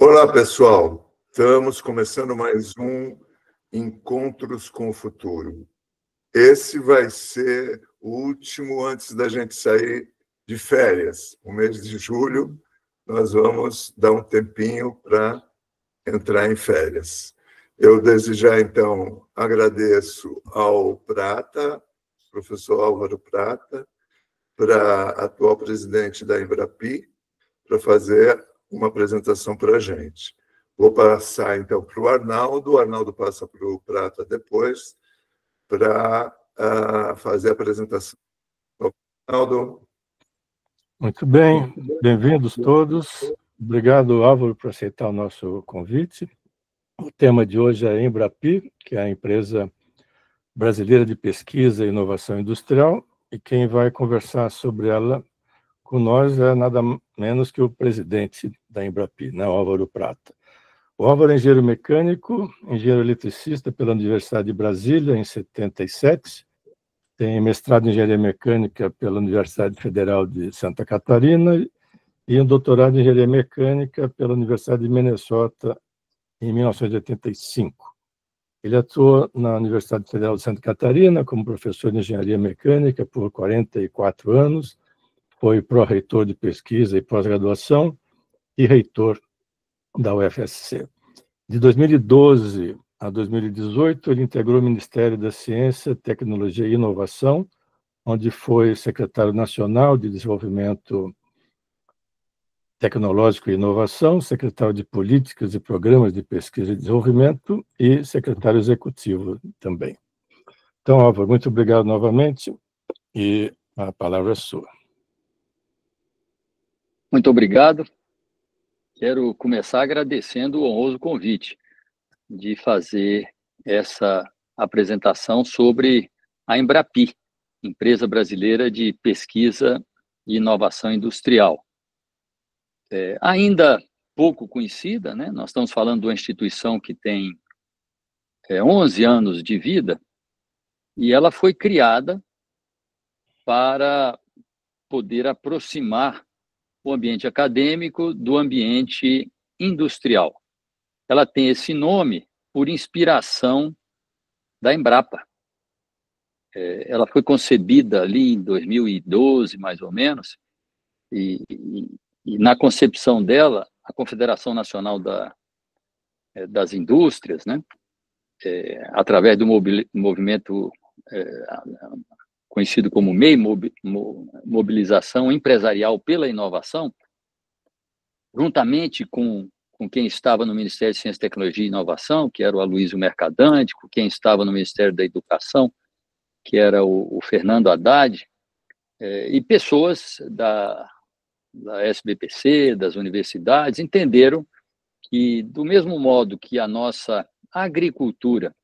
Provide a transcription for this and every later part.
Olá, pessoal. Estamos começando mais um Encontros com o Futuro. Esse vai ser o último antes da gente sair de férias. O mês de julho, nós vamos dar um tempinho para entrar em férias. Eu, desde já, então, agradeço ao Prata, professor Álvaro Prata, para atual presidente da Embrapi, para fazer uma apresentação para a gente. Vou passar, então, para o Arnaldo passa para o Prata depois, para fazer a apresentação. Arnaldo. Muito bem, bem-vindos todos. Obrigado, Álvaro, por aceitar o nosso convite. O tema de hoje é a Embrapi, que é a empresa brasileira de pesquisa e inovação industrial, e quem vai conversar sobre ela com nós é nada menos que o presidente da Embrapi, né, Álvaro Prata. O Álvaro é engenheiro mecânico, engenheiro eletricista pela Universidade de Brasília, em 77, tem mestrado em engenharia mecânica pela Universidade Federal de Santa Catarina e um doutorado em engenharia mecânica pela Universidade de Minnesota, em 1985. Ele atuou na Universidade Federal de Santa Catarina como professor de engenharia mecânica por 44 anos, foi pró-reitor de pesquisa e pós-graduação e reitor da UFSC. De 2012 a 2018, ele integrou o Ministério da Ciência, Tecnologia e Inovação, onde foi secretário nacional de Desenvolvimento Tecnológico e Inovação, secretário de Políticas e Programas de Pesquisa e Desenvolvimento e secretário executivo também. Então, Álvaro, muito obrigado novamente e a palavra é sua. Muito obrigado. Quero começar agradecendo o honroso convite de fazer essa apresentação sobre a Embrapi, Empresa Brasileira de Pesquisa e Inovação Industrial. Ainda pouco conhecida, né? Nós estamos falando de uma instituição que tem 11 anos de vida e ela foi criada para poder aproximar o ambiente acadêmico do ambiente industrial. Ela tem esse nome por inspiração da Embrapa. Ela foi concebida ali em 2012, mais ou menos, e na concepção dela, a Confederação Nacional das Indústrias, né, através do movimento conhecido como MEI, Mobilização Empresarial pela Inovação, juntamente com quem estava no Ministério de Ciência, Tecnologia e Inovação, que era o Aloysio Mercadante, com quem estava no Ministério da Educação, que era o Fernando Haddad, e pessoas da SBPC, das universidades, entenderam que, do mesmo modo que a nossa agricultura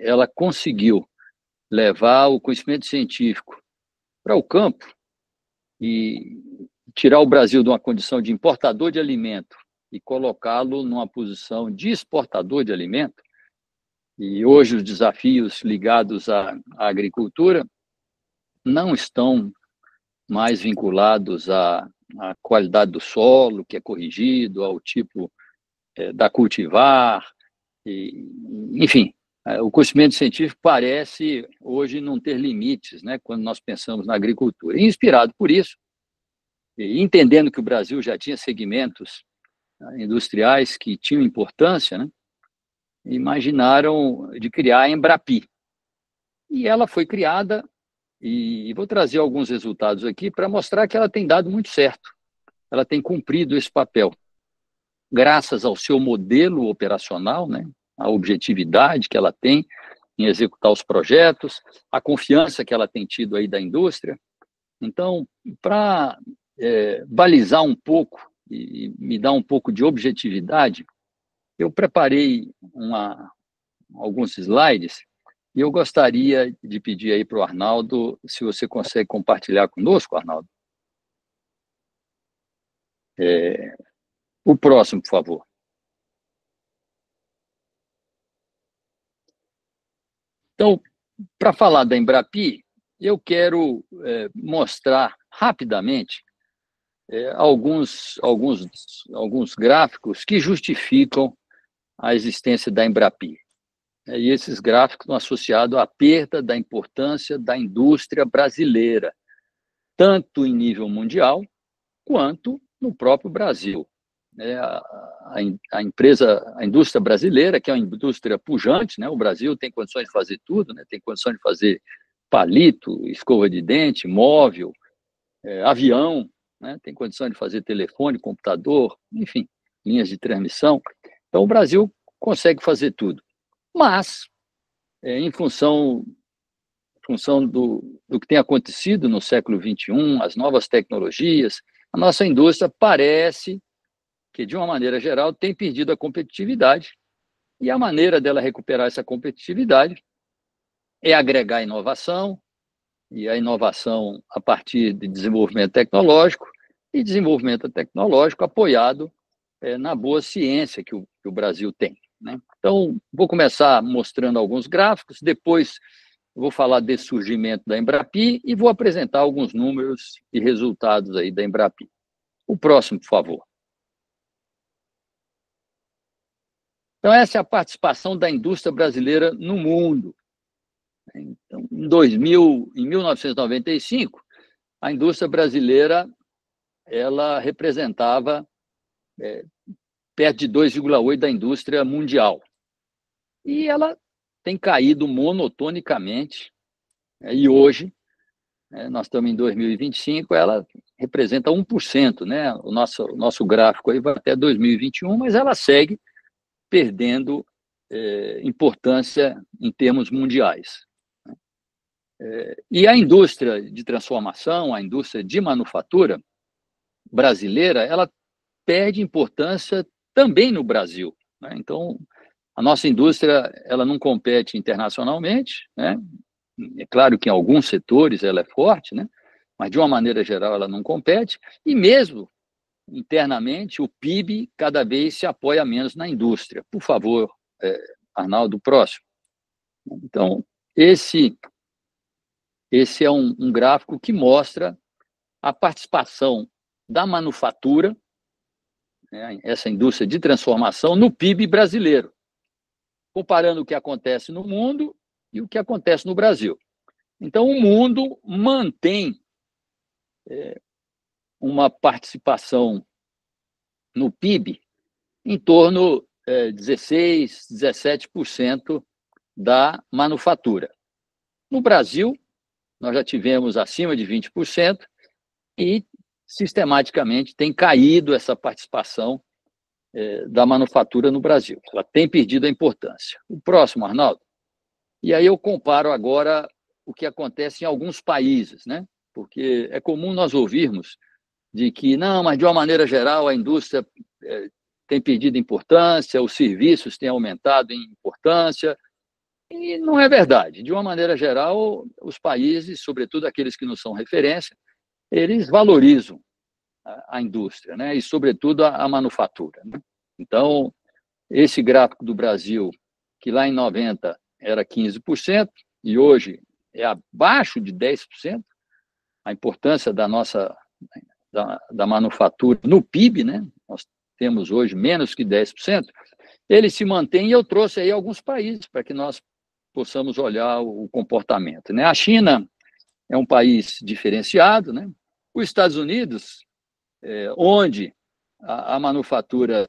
ela conseguiu levar o conhecimento científico para o campo e tirar o Brasil de uma condição de importador de alimento e colocá-lo numa posição de exportador de alimento, e hoje os desafios ligados à agricultura não estão mais vinculados à qualidade do solo, que é corrigido, ao tipo da cultivar, enfim, o conhecimento científico parece hoje não ter limites, né, quando nós pensamos na agricultura. E, inspirado por isso, e entendendo que o Brasil já tinha segmentos industriais que tinham importância, né, imaginaram de criar a Embrapi. E ela foi criada, e vou trazer alguns resultados aqui para mostrar que ela tem dado muito certo. Ela tem cumprido esse papel. Graças ao seu modelo operacional, né, a objetividade que ela tem em executar os projetos, a confiança que ela tem tido aí da indústria. Então, para balizar um pouco e me dar um pouco de objetividade, eu preparei alguns slides e eu gostaria de pedir aí para o Arnaldo, se você consegue compartilhar conosco, Arnaldo. O próximo, por favor. Então, para falar da Embrapi, eu quero mostrar rapidamente alguns gráficos que justificam a existência da Embrapi. E esses gráficos estão associados à perda da importância da indústria brasileira, tanto em nível mundial, quanto no próprio Brasil. A indústria brasileira, que é uma indústria pujante, né? O Brasil tem condições de fazer tudo, né? Tem condições de fazer palito, escova de dente, móvel, avião, né? Tem condições de fazer telefone, computador, enfim, linhas de transmissão. Então, o Brasil consegue fazer tudo. Mas, em função do que tem acontecido no século XXI, as novas tecnologias, a nossa indústria parece que, de uma maneira geral, tem perdido a competitividade, e a maneira dela recuperar essa competitividade é agregar inovação, e a inovação a partir de desenvolvimento tecnológico, e desenvolvimento tecnológico apoiado na boa ciência que o Brasil tem, né? Então, vou começar mostrando alguns gráficos, depois vou falar desse surgimento da Embrapi e vou apresentar alguns números e resultados aí da Embrapi. O próximo, por favor. Então, essa é a participação da indústria brasileira no mundo. Então, em 1995, a indústria brasileira ela representava perto de 2,8% da indústria mundial. E ela tem caído monotonicamente, e hoje, nós estamos em 2025, ela representa 1%, né? O nosso gráfico aí vai até 2021, mas ela segue perdendo importância em termos mundiais. E a indústria de transformação, a indústria de manufatura brasileira, ela perde importância também no Brasil, né? Então, a nossa indústria ela não compete internacionalmente, né? É claro que em alguns setores ela é forte, né? Mas, de uma maneira geral, ela não compete. E mesmo internamente, o PIB cada vez se apoia menos na indústria. Por favor, Arnaldo, próximo. Então, esse é um gráfico que mostra a participação da manufatura, né, essa indústria de transformação, no PIB brasileiro, comparando o que acontece no mundo e o que acontece no Brasil. Então, o mundo mantém uma participação no PIB em torno de 16%, 17% da manufatura. No Brasil, nós já tivemos acima de 20% e, sistematicamente, tem caído essa participação da manufatura no Brasil. Ela tem perdido a importância. O próximo, Arnaldo. E aí eu comparo agora o que acontece em alguns países, né? Porque é comum nós ouvirmos de que, não, mas de uma maneira geral a indústria tem perdido importância, os serviços têm aumentado em importância, e não é verdade. De uma maneira geral, os países, sobretudo aqueles que não são referência, eles valorizam a indústria, né? E, sobretudo, a manufatura, né? Então, esse gráfico do Brasil, que lá em 90 era 15%, e hoje é abaixo de 10%, a importância da nossa da manufatura no PIB, né? Nós temos hoje menos que 10%, ele se mantém, e eu trouxe aí alguns países para que nós possamos olhar o comportamento, né? A China é um país diferenciado, né? Os Estados Unidos, onde a manufatura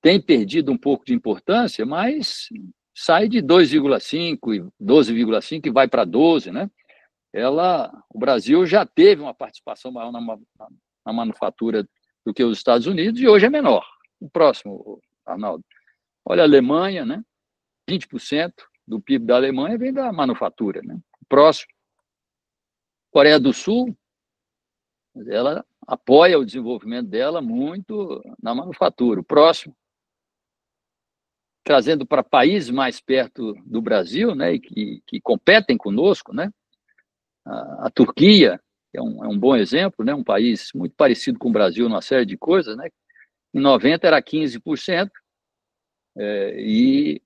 tem perdido um pouco de importância, mas sai de 2,5% e 12,5% e vai para 12%, né? O Brasil já teve uma participação maior na manufatura do que os Estados Unidos, e hoje é menor. O próximo, Arnaldo. Olha a Alemanha, né? 20% do PIB da Alemanha vem da manufatura, né? O próximo. Coreia do Sul, ela apoia o desenvolvimento dela muito na manufatura. O próximo. Trazendo para países mais perto do Brasil, né? E que competem conosco, né? A Turquia é um bom exemplo, né? Um país muito parecido com o Brasil numa série de coisas, né? Em 90 era 15%, e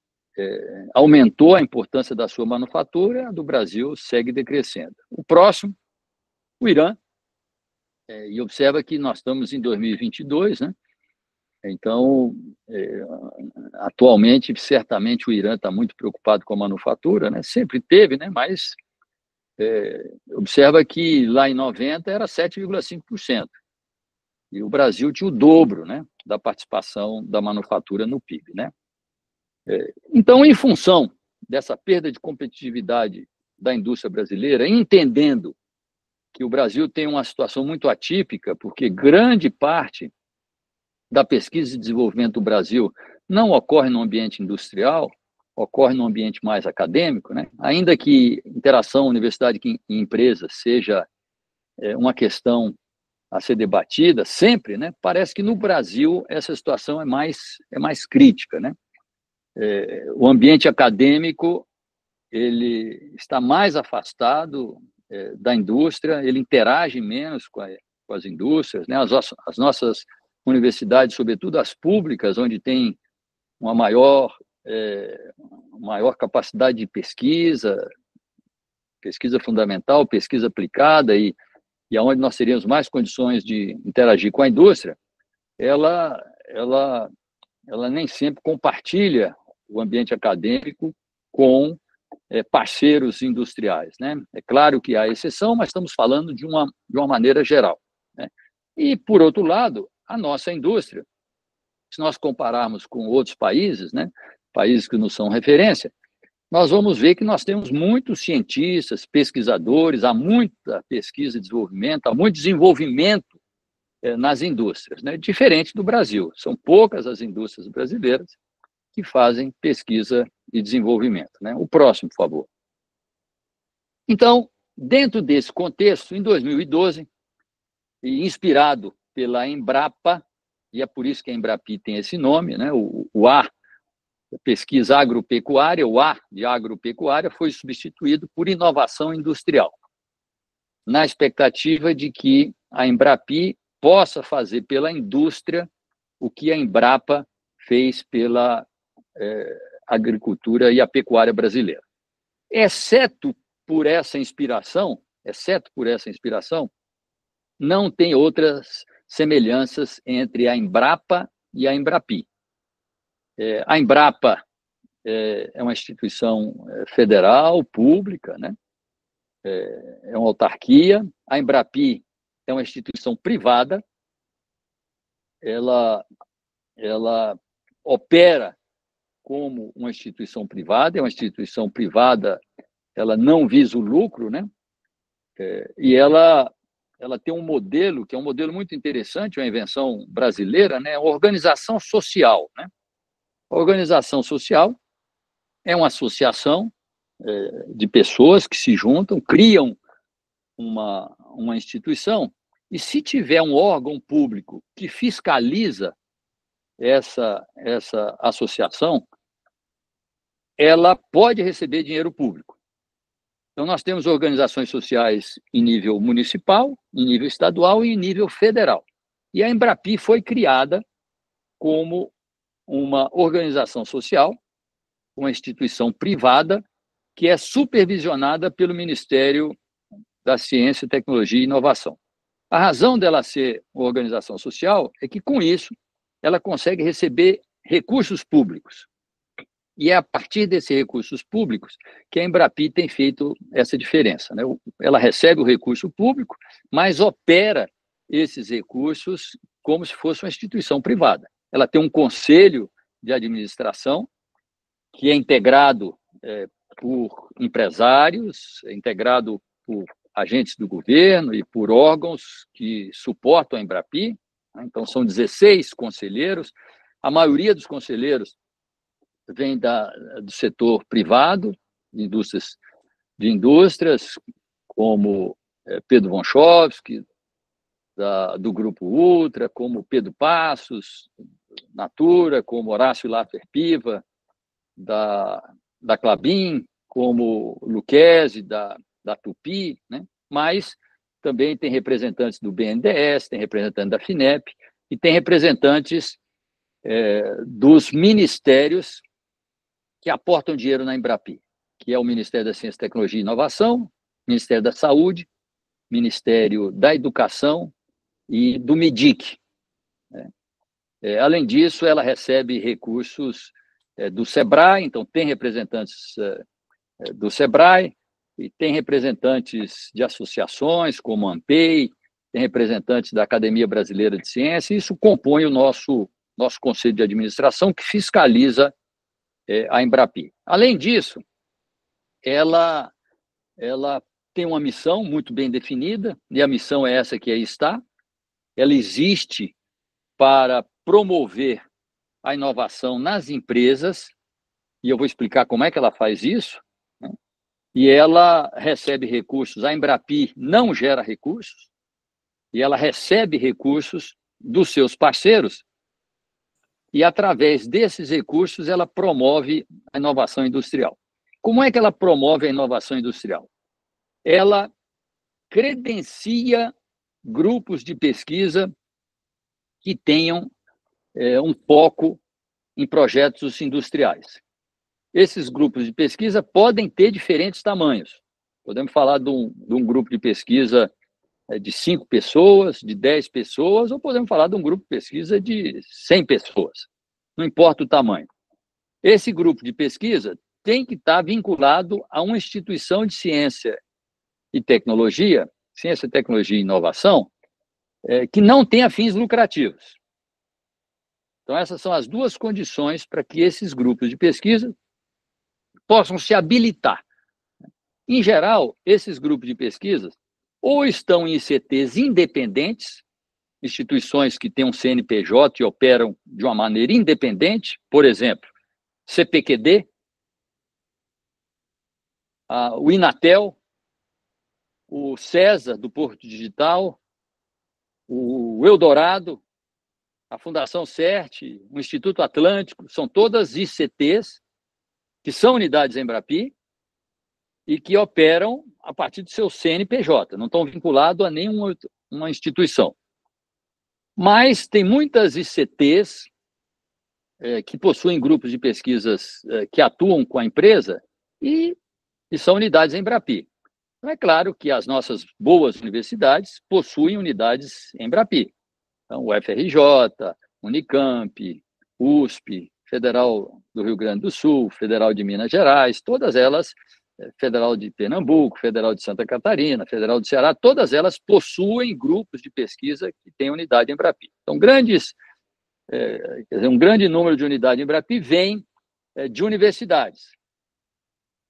aumentou a importância da sua manufatura, a do Brasil segue decrescendo. O próximo, o Irã, e observa que nós estamos em 2022, né? Então, atualmente, certamente o Irã está muito preocupado com a manufatura, né? Sempre teve, né? Mas observa que lá em 90 era 7,5%. E o Brasil tinha o dobro, né, da participação da manufatura no PIB, né? Então, em função dessa perda de competitividade da indústria brasileira, entendendo que o Brasil tem uma situação muito atípica, porque grande parte da pesquisa e desenvolvimento do Brasil não ocorre no ambiente industrial, ocorre no ambiente mais acadêmico, né? Ainda que interação universidade e empresa seja uma questão a ser debatida sempre, né? Parece que no Brasil essa situação é mais crítica, né? O ambiente acadêmico ele está mais afastado da indústria, ele interage menos com as indústrias, né? As nossas universidades, sobretudo as públicas, onde tem uma maior capacidade de pesquisa fundamental, pesquisa aplicada e aonde nós teríamos mais condições de interagir com a indústria, ela nem sempre compartilha o ambiente acadêmico com parceiros industriais, né? É claro que há exceção, mas estamos falando de uma maneira geral, né? E, por outro lado, a nossa indústria, se nós compararmos com outros países, né, países que não são referência, nós vamos ver que nós temos muitos cientistas, pesquisadores, há muita pesquisa e desenvolvimento, há muito desenvolvimento nas indústrias, né? Diferente do Brasil. São poucas as indústrias brasileiras que fazem pesquisa e desenvolvimento, né? O próximo, por favor. Então, dentro desse contexto, em 2012, e inspirado pela Embrapa, e é por isso que a Embrapi tem esse nome, né? O A, pesquisa agropecuária, o A de agropecuária, foi substituído por inovação industrial, na expectativa de que a Embrapi possa fazer pela indústria o que a Embrapa fez pela agricultura e a pecuária brasileira. Exceto por essa inspiração, não tem outras semelhanças entre a Embrapa e a Embrapi. A Embrapa é uma instituição federal, pública, né? É uma autarquia. A Embrapi é uma instituição privada. Ela opera como uma instituição privada, é uma instituição privada, ela não visa o lucro, né? E ela tem um modelo, que é um modelo muito interessante, uma invenção brasileira, né? A organização social, né? A organização social é uma associação de pessoas que se juntam, criam uma instituição, e se tiver um órgão público que fiscaliza essa associação, ela pode receber dinheiro público. Então, nós temos organizações sociais em nível municipal, em nível estadual e em nível federal. E a Embrapi foi criada como uma organização social, uma instituição privada, que é supervisionada pelo Ministério da Ciência, Tecnologia e Inovação. A razão dela ser uma organização social é que, com isso, ela consegue receber recursos públicos. E é a partir desses recursos públicos que a Embrapi tem feito essa diferença, né? Ela recebe o recurso público, mas opera esses recursos como se fosse uma instituição privada. Ela tem um conselho de administração que é integrado por empresários, é integrado por agentes do governo e por órgãos que suportam a Embrapi. Então, são 16 conselheiros. A maioria dos conselheiros vem do setor privado, de indústrias como Pedro Vonchovski, do Grupo Ultra, como Pedro Passos, Natura, como Horácio Laffer Piva, da Klabin, como Lucchesi, da Tupi, né? Mas também tem representantes do BNDES, tem representantes da FINEP e tem representantes dos ministérios que aportam dinheiro na Embrapi, que é o Ministério da Ciência, Tecnologia e Inovação, Ministério da Saúde, Ministério da Educação e do MIDIC, né? Além disso, ela recebe recursos do SEBRAE, então tem representantes do SEBRAE, e tem representantes de associações, como a ANPEI, tem representantes da Academia Brasileira de Ciência, e isso compõe o nosso Conselho de Administração, que fiscaliza a Embrapi. Além disso, ela tem uma missão muito bem definida, e a missão é essa que aí está. Ela existe para promover a inovação nas empresas, e eu vou explicar como é que ela faz isso, né? E ela recebe recursos, a Embrapi não gera recursos, e ela recebe recursos dos seus parceiros, e através desses recursos ela promove a inovação industrial. Como é que ela promove a inovação industrial? Ela credencia grupos de pesquisa que tenham um foco em projetos industriais. Esses grupos de pesquisa podem ter diferentes tamanhos. Podemos falar de um grupo de pesquisa de 5 pessoas, de 10 pessoas, ou podemos falar de um grupo de pesquisa de 100 pessoas. Não importa o tamanho. Esse grupo de pesquisa tem que estar vinculado a uma instituição de ciência e tecnologia, e inovação, que não tenha fins lucrativos. Então, essas são as duas condições para que esses grupos de pesquisa possam se habilitar. Em geral, esses grupos de pesquisa ou estão em ICTs independentes, instituições que têm um CNPJ e operam de uma maneira independente, por exemplo, CPQD, o Inatel, o CESA, do Porto Digital, o Eldorado, a Fundação CERT, o Instituto Atlântico, são todas ICTs, que são unidades Embrapi, e que operam a partir do seu CNPJ, não estão vinculados a nenhuma instituição. Mas tem muitas ICTs que possuem grupos de pesquisas que atuam com a empresa e são unidades Embrapi. Então, é claro que as nossas boas universidades possuem unidades Embrapi. Então, o FRJ, Unicamp, USP, Federal do Rio Grande do Sul, Federal de Minas Gerais, todas elas, Federal de Pernambuco, Federal de Santa Catarina, Federal do Ceará, todas elas possuem grupos de pesquisa que têm unidade Embrapi. Então, um grande número de unidades Embrapi vem de universidades.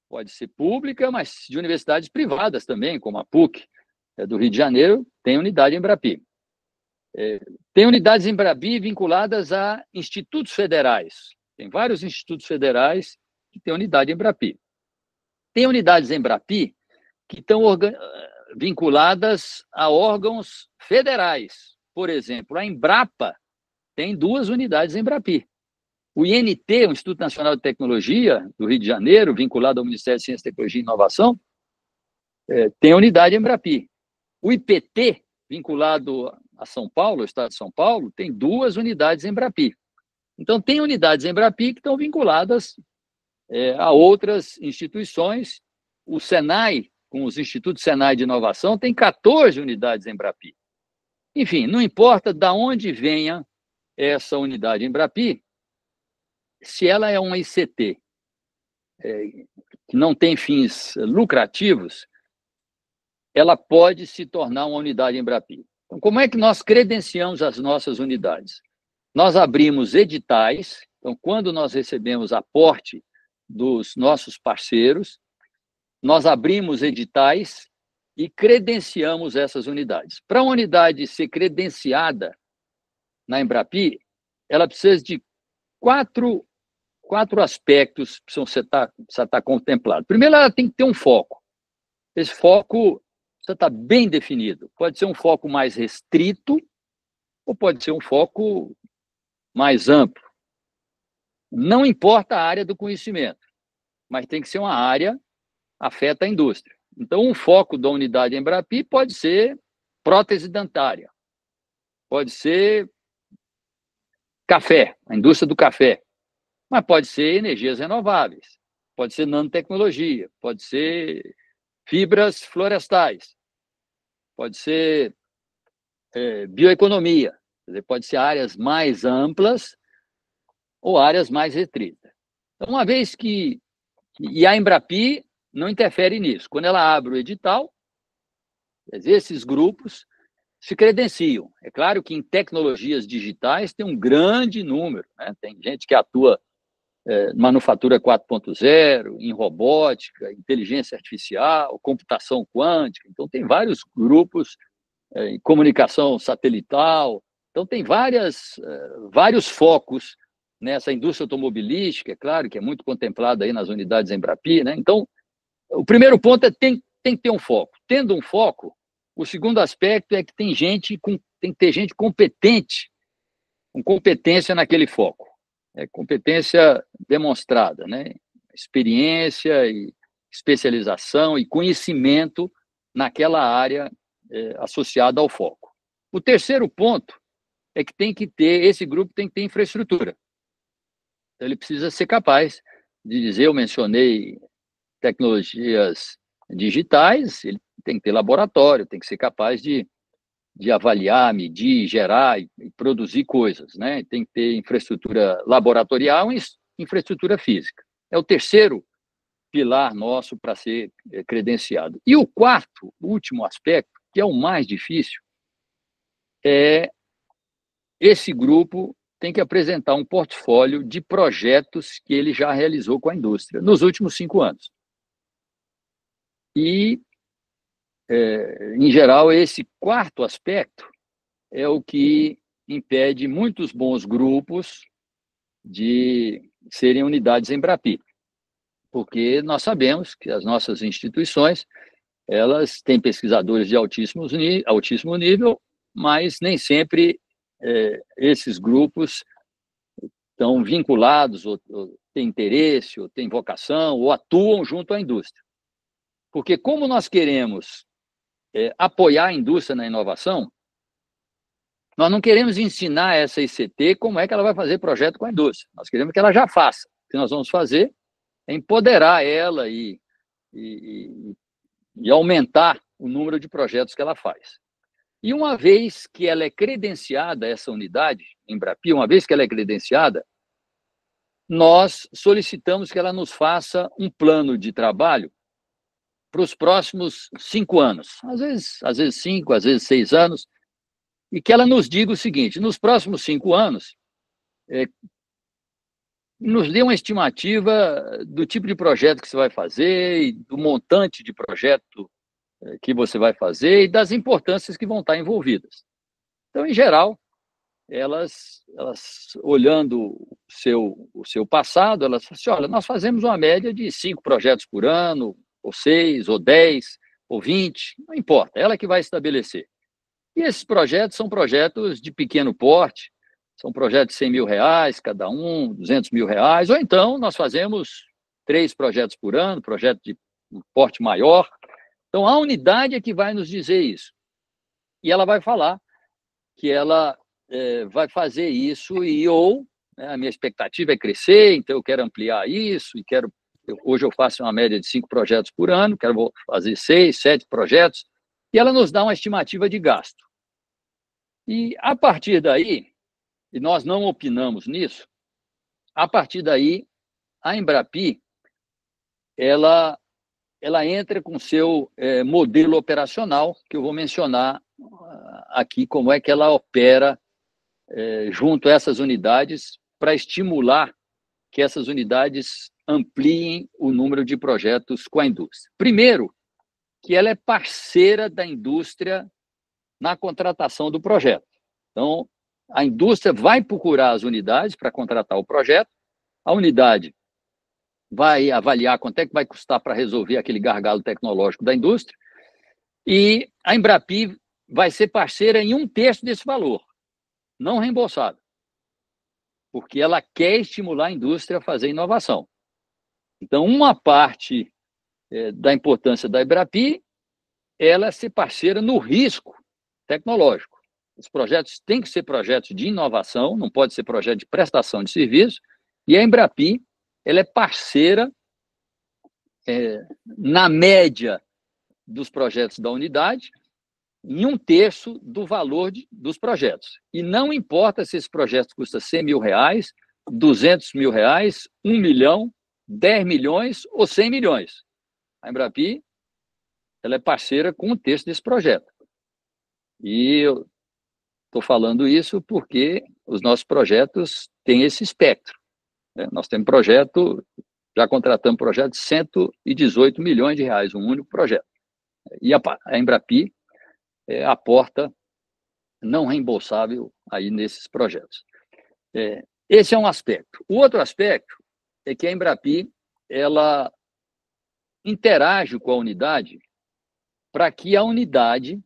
Pode ser pública, mas de universidades privadas também, como a PUC do Rio de Janeiro, tem unidade Embrapi. Tem unidades Embrapi vinculadas a institutos federais. Tem vários institutos federais que têm unidade Embrapi. Tem unidades Embrapi que estão vinculadas a órgãos federais. Por exemplo, a Embrapa tem 2 unidades Embrapi. O INT, o Instituto Nacional de Tecnologia do Rio de Janeiro, vinculado ao Ministério de Ciência, Tecnologia e Inovação, tem unidade Embrapi. O IPT, vinculado a São Paulo, ao Estado de São Paulo, tem 2 unidades Embrapi. Então, tem unidades Embrapi que estão vinculadas a outras instituições. O Senai, com os Institutos Senai de Inovação, tem 14 unidades Embrapi. Enfim, não importa de onde venha essa unidade Embrapi, se ela é uma ICT que não tem fins lucrativos, ela pode se tornar uma unidade Embrapi. Então, como é que nós credenciamos as nossas unidades? Nós abrimos editais. Então, quando nós recebemos aporte dos nossos parceiros, nós abrimos editais e credenciamos essas unidades. Para uma unidade ser credenciada na Embrapi, ela precisa de quatro aspectos que precisam estar contemplados. Primeiro, ela tem que ter um foco. Esse foco precisa estar bem definido. Pode ser um foco mais restrito ou pode ser um foco mais amplo. Não importa a área do conhecimento, mas tem que ser uma área que afeta a indústria. Então, um foco da unidade Embrapi pode ser prótese dentária, pode ser café, a indústria do café, mas pode ser energias renováveis, pode ser nanotecnologia, pode ser fibras florestais, pode ser bioeconomia. Quer dizer, pode ser áreas mais amplas ou áreas mais restritas. Então, uma vez que... E a Embrapi não interfere nisso. Quando ela abre o edital, esses grupos se credenciam. É claro que em tecnologias digitais tem um grande número, né? Tem gente que atua manufatura 4.0, em robótica, inteligência artificial, computação quântica. Então, tem vários grupos em comunicação satelital. Então, tem vários focos nessa indústria automobilística, é claro, que é muito contemplada aí nas unidades Embrapi, né? Então, o primeiro ponto é tem que ter um foco. Tendo um foco, o segundo aspecto é que tem que ter gente competente, com competência naquele foco. Competência demonstrada, né? Experiência e especialização e conhecimento naquela área associada ao foco. O terceiro ponto é que esse grupo tem que ter infraestrutura. Então, ele precisa ser capaz de dizer, eu mencionei tecnologias digitais, ele tem que ter laboratório, tem que ser capaz de avaliar, medir, gerar e produzir coisas, né? Tem que ter infraestrutura laboratorial e infraestrutura física. É o terceiro pilar nosso para ser credenciado. E o quarto, último aspecto, que é o mais difícil, esse grupo tem que apresentar um portfólio de projetos que ele já realizou com a indústria nos últimos 5 anos. E, em geral, esse quarto aspecto é o que impede muitos bons grupos de serem unidades Embrapi, porque nós sabemos que as nossas instituições elas têm pesquisadores de altíssimo nível, mas nem sempre esses grupos estão vinculados, ou têm interesse, ou têm vocação, ou atuam junto à indústria. Porque como nós queremos apoiar a indústria na inovação, nós não queremos ensinar essa ICT como é que ela vai fazer projeto com a indústria. Nós queremos que ela já faça. O que nós vamos fazer é empoderar ela e aumentar o número de projetos que ela faz. E uma vez que ela é credenciada, essa unidade, Embrapi, uma vez que ela é credenciada, nós solicitamos que ela nos faça um plano de trabalho para os próximos 5 anos. Às vezes 5, às vezes 6 anos, e que ela nos diga o seguinte: nos próximos 5 anos, nos dê uma estimativa do tipo de projeto que você vai fazer, e do montante de projeto que você vai fazer e das importâncias que vão estar envolvidas. Então, em geral, elas olhando o seu passado, elas falam assim: olha, nós fazemos uma média de 5 projetos por ano, ou 6, ou 10, ou 20, não importa, ela que vai estabelecer. E esses projetos são projetos de pequeno porte, são projetos de R$100 mil cada um, R$200 mil, ou então nós fazemos 3 projetos por ano, projeto de um porte maior. Então, a unidade é que vai nos dizer isso. E ela vai falar que ela vai fazer isso a minha expectativa é crescer, então eu quero ampliar isso, e hoje eu faço uma média de 5 projetos por ano, quero fazer 6, 7 projetos, e ela nos dá uma estimativa de gasto. E, a partir daí, e nós não opinamos nisso, a partir daí, a Embrapi, ela entra com o seu modelo operacional, que eu vou mencionar aqui como é que ela opera junto a essas unidades para estimular que essas unidades ampliem o número de projetos com a indústria. Primeiro, que ela é parceira da indústria na contratação do projeto. Então, a indústria vai procurar as unidades para contratar o projeto, a unidade vai avaliar quanto é que vai custar para resolver aquele gargalo tecnológico da indústria, e a Embrapi vai ser parceira em 1/3 desse valor, não reembolsado, porque ela quer estimular a indústria a fazer inovação. Então, uma parte da importância da Embrapi ela é ser parceira no risco tecnológico. Os projetos têm que ser projetos de inovação, não pode ser projeto de prestação de serviço, e a Embrapi ela é parceira na média dos projetos da unidade, em 1/3 do valor dos projetos. E não importa se esse projeto custa R$100 mil, R$200 mil, R$1 milhão, 10 milhões ou 100 milhões. A Embrapi, ela é parceira com 1/3 desse projeto. E eu estou falando isso porque os nossos projetos têm esse espectro, né? Nós temos projeto, já contratamos projeto de R$118 milhões, um único projeto. E a Embrapi aporta não reembolsável aí nesses projetos. Esse é um aspecto. O outro aspecto é que a Embrapi, ela interage com a unidade para que a unidade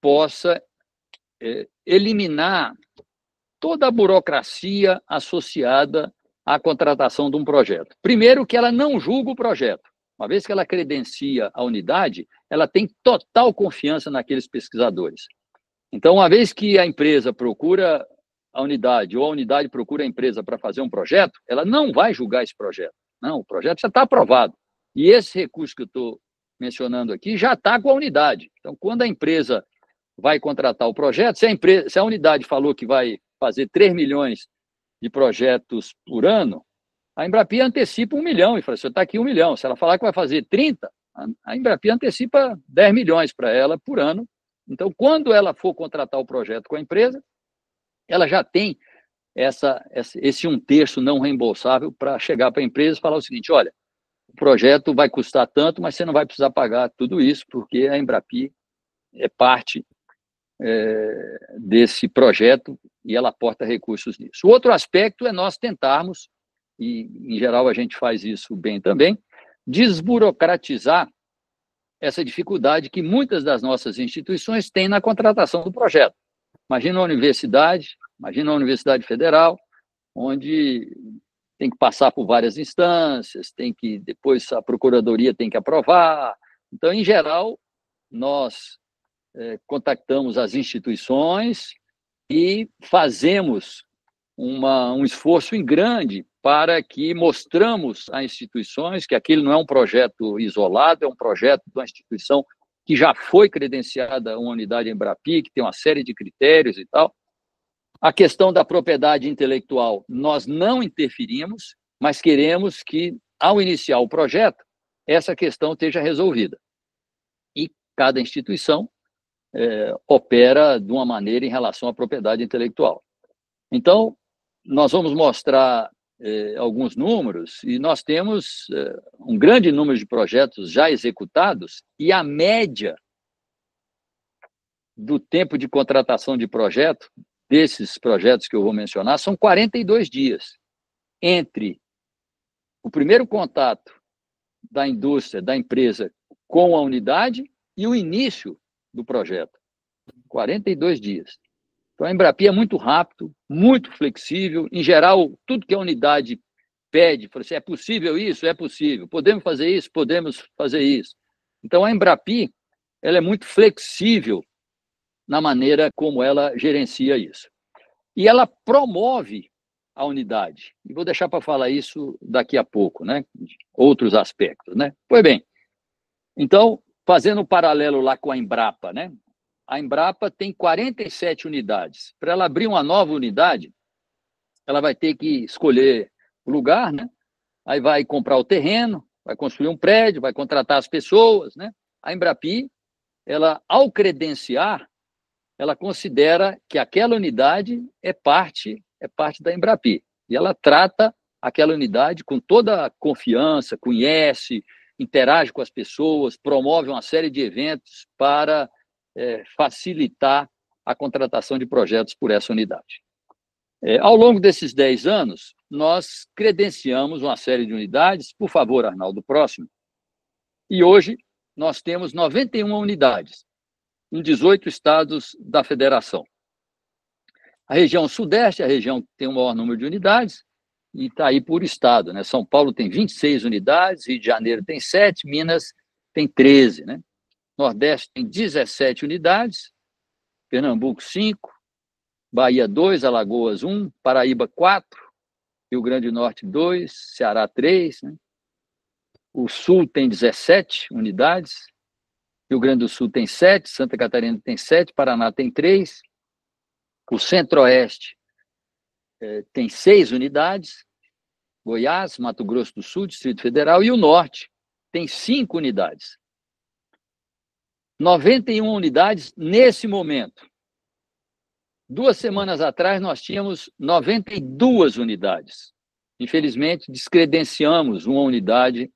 possa eliminar toda a burocracia associada à contratação de um projeto. Primeiro, que ela não julga o projeto. Uma vez que ela credencia a unidade, ela tem total confiança naqueles pesquisadores. Então, uma vez que a empresa procura a unidade ou a unidade procura a empresa para fazer um projeto, ela não vai julgar esse projeto. Não, o projeto já está aprovado. E esse recurso que eu estou mencionando aqui já está com a unidade. Então, quando a empresa vai contratar o projeto, se a unidade falou que vai fazer 3 milhões de projetos por ano, a Embrapi antecipa 1 milhão e fala, você está aqui 1 milhão. Se ela falar que vai fazer 30, a Embrapi antecipa 10 milhões para ela por ano. Então, quando ela for contratar o projeto com a empresa, ela já tem esse 1/3 não reembolsável para chegar para a empresa e falar o seguinte, olha, o projeto vai custar tanto, mas você não vai precisar pagar tudo isso, porque a Embrapi é parte desse projeto e ela aporta recursos nisso. O outro aspecto é nós tentarmos, e em geral a gente faz isso bem também, desburocratizar essa dificuldade que muitas das nossas instituições têm na contratação do projeto. Imagina uma Universidade Federal, onde tem que passar por várias instâncias, depois a Procuradoria tem que aprovar. Então, em geral, nós contactamos as instituições e fazemos um esforço grande para que mostramos a instituições que aquele não é um projeto isolado, é um projeto de uma instituição que já foi credenciada uma unidade Embrapi, que tem uma série de critérios e tal. A questão da propriedade intelectual, nós não interferimos, mas queremos que, ao iniciar o projeto, essa questão esteja resolvida. E cada instituição opera de uma maneira em relação à propriedade intelectual. Então, nós vamos mostrar alguns números, e nós temos um grande número de projetos já executados, e a média do tempo de contratação de projeto, desses projetos que eu vou mencionar, são 42 dias, entre o primeiro contato da indústria, da empresa, com a unidade e o início do projeto. 42 dias. Então, a Embrapi é muito rápido, muito flexível. Em geral, tudo que a unidade pede, fala assim, é possível isso? É possível. Podemos fazer isso? Podemos fazer isso. Então, a Embrapi, ela é muito flexível na maneira como ela gerencia isso. E ela promove a unidade. E vou deixar para falar isso daqui a pouco, né? Outros aspectos, né? Pois bem, então, fazendo um paralelo lá com a Embrapa, né? A Embrapa tem 47 unidades. Para ela abrir uma nova unidade, ela vai ter que escolher o lugar, né? Aí vai comprar o terreno, vai construir um prédio, vai contratar as pessoas, né? A Embrapi, ela, ao credenciar, ela considera que aquela unidade é parte da Embrapi. E ela trata aquela unidade com toda a confiança, conhece, interage com as pessoas, promove uma série de eventos para facilitar a contratação de projetos por essa unidade. Ao longo desses 10 anos, nós credenciamos uma série de unidades. Por favor, Arnaldo, próximo. E hoje nós temos 91 unidades em 18 estados da federação. A região sudeste é a região que tem o maior número de unidades e está aí por estado, né? São Paulo tem 26 unidades, Rio de Janeiro tem 7, Minas tem 13, né? Nordeste tem 17 unidades, Pernambuco 5, Bahia 2, Alagoas 1, Paraíba 4, Rio Grande do Norte 2, Ceará 3, né? O Sul tem 17 unidades, Rio Grande do Sul tem 7, Santa Catarina tem 7, Paraná tem 3, o Centro-Oeste tem 6 unidades, Goiás, Mato Grosso do Sul, Distrito Federal, e o Norte tem 5 unidades. 91 unidades nesse momento. 2 semanas atrás, nós tínhamos 92 unidades. Infelizmente, descredenciamos uma unidade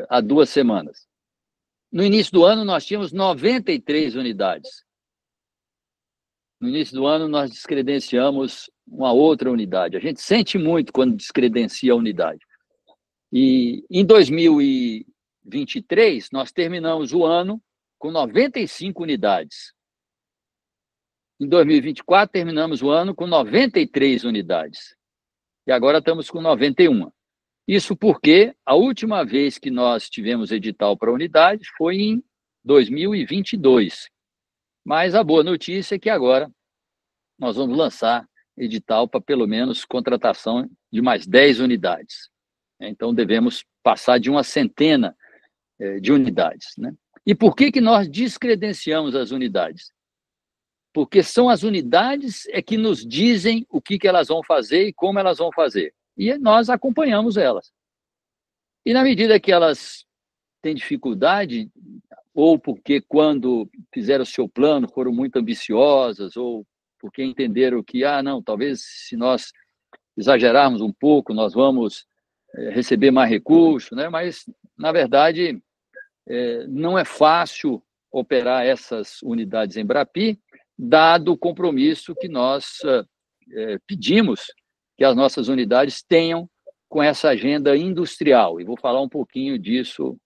há 2 semanas. No início do ano, nós tínhamos 93 unidades. No início do ano, nós descredenciamos uma outra unidade. A gente sente muito quando descredencia a unidade. E em 2023, nós terminamos o ano com 95 unidades. Em 2024, terminamos o ano com 93 unidades. E agora estamos com 91. Isso porque a última vez que nós tivemos edital para unidade foi em 2022. Mas a boa notícia é que agora nós vamos lançar edital para pelo menos contratação de mais 10 unidades. Então, devemos passar de uma centena de unidades, né? E por que nós descredenciamos as unidades? Porque são as unidades que nos dizem o que elas vão fazer e como elas vão fazer. E nós acompanhamos elas. E na medida que elas têm dificuldade, ou porque quando fizeram o seu plano foram muito ambiciosas, ou porque entenderam que, não, talvez se nós exagerarmos um pouco, nós vamos receber mais recursos, né? Mas, na verdade, não é fácil operar essas unidades Embrapi, dado o compromisso que nós pedimos que as nossas unidades tenham com essa agenda industrial. E vou falar um pouquinho disso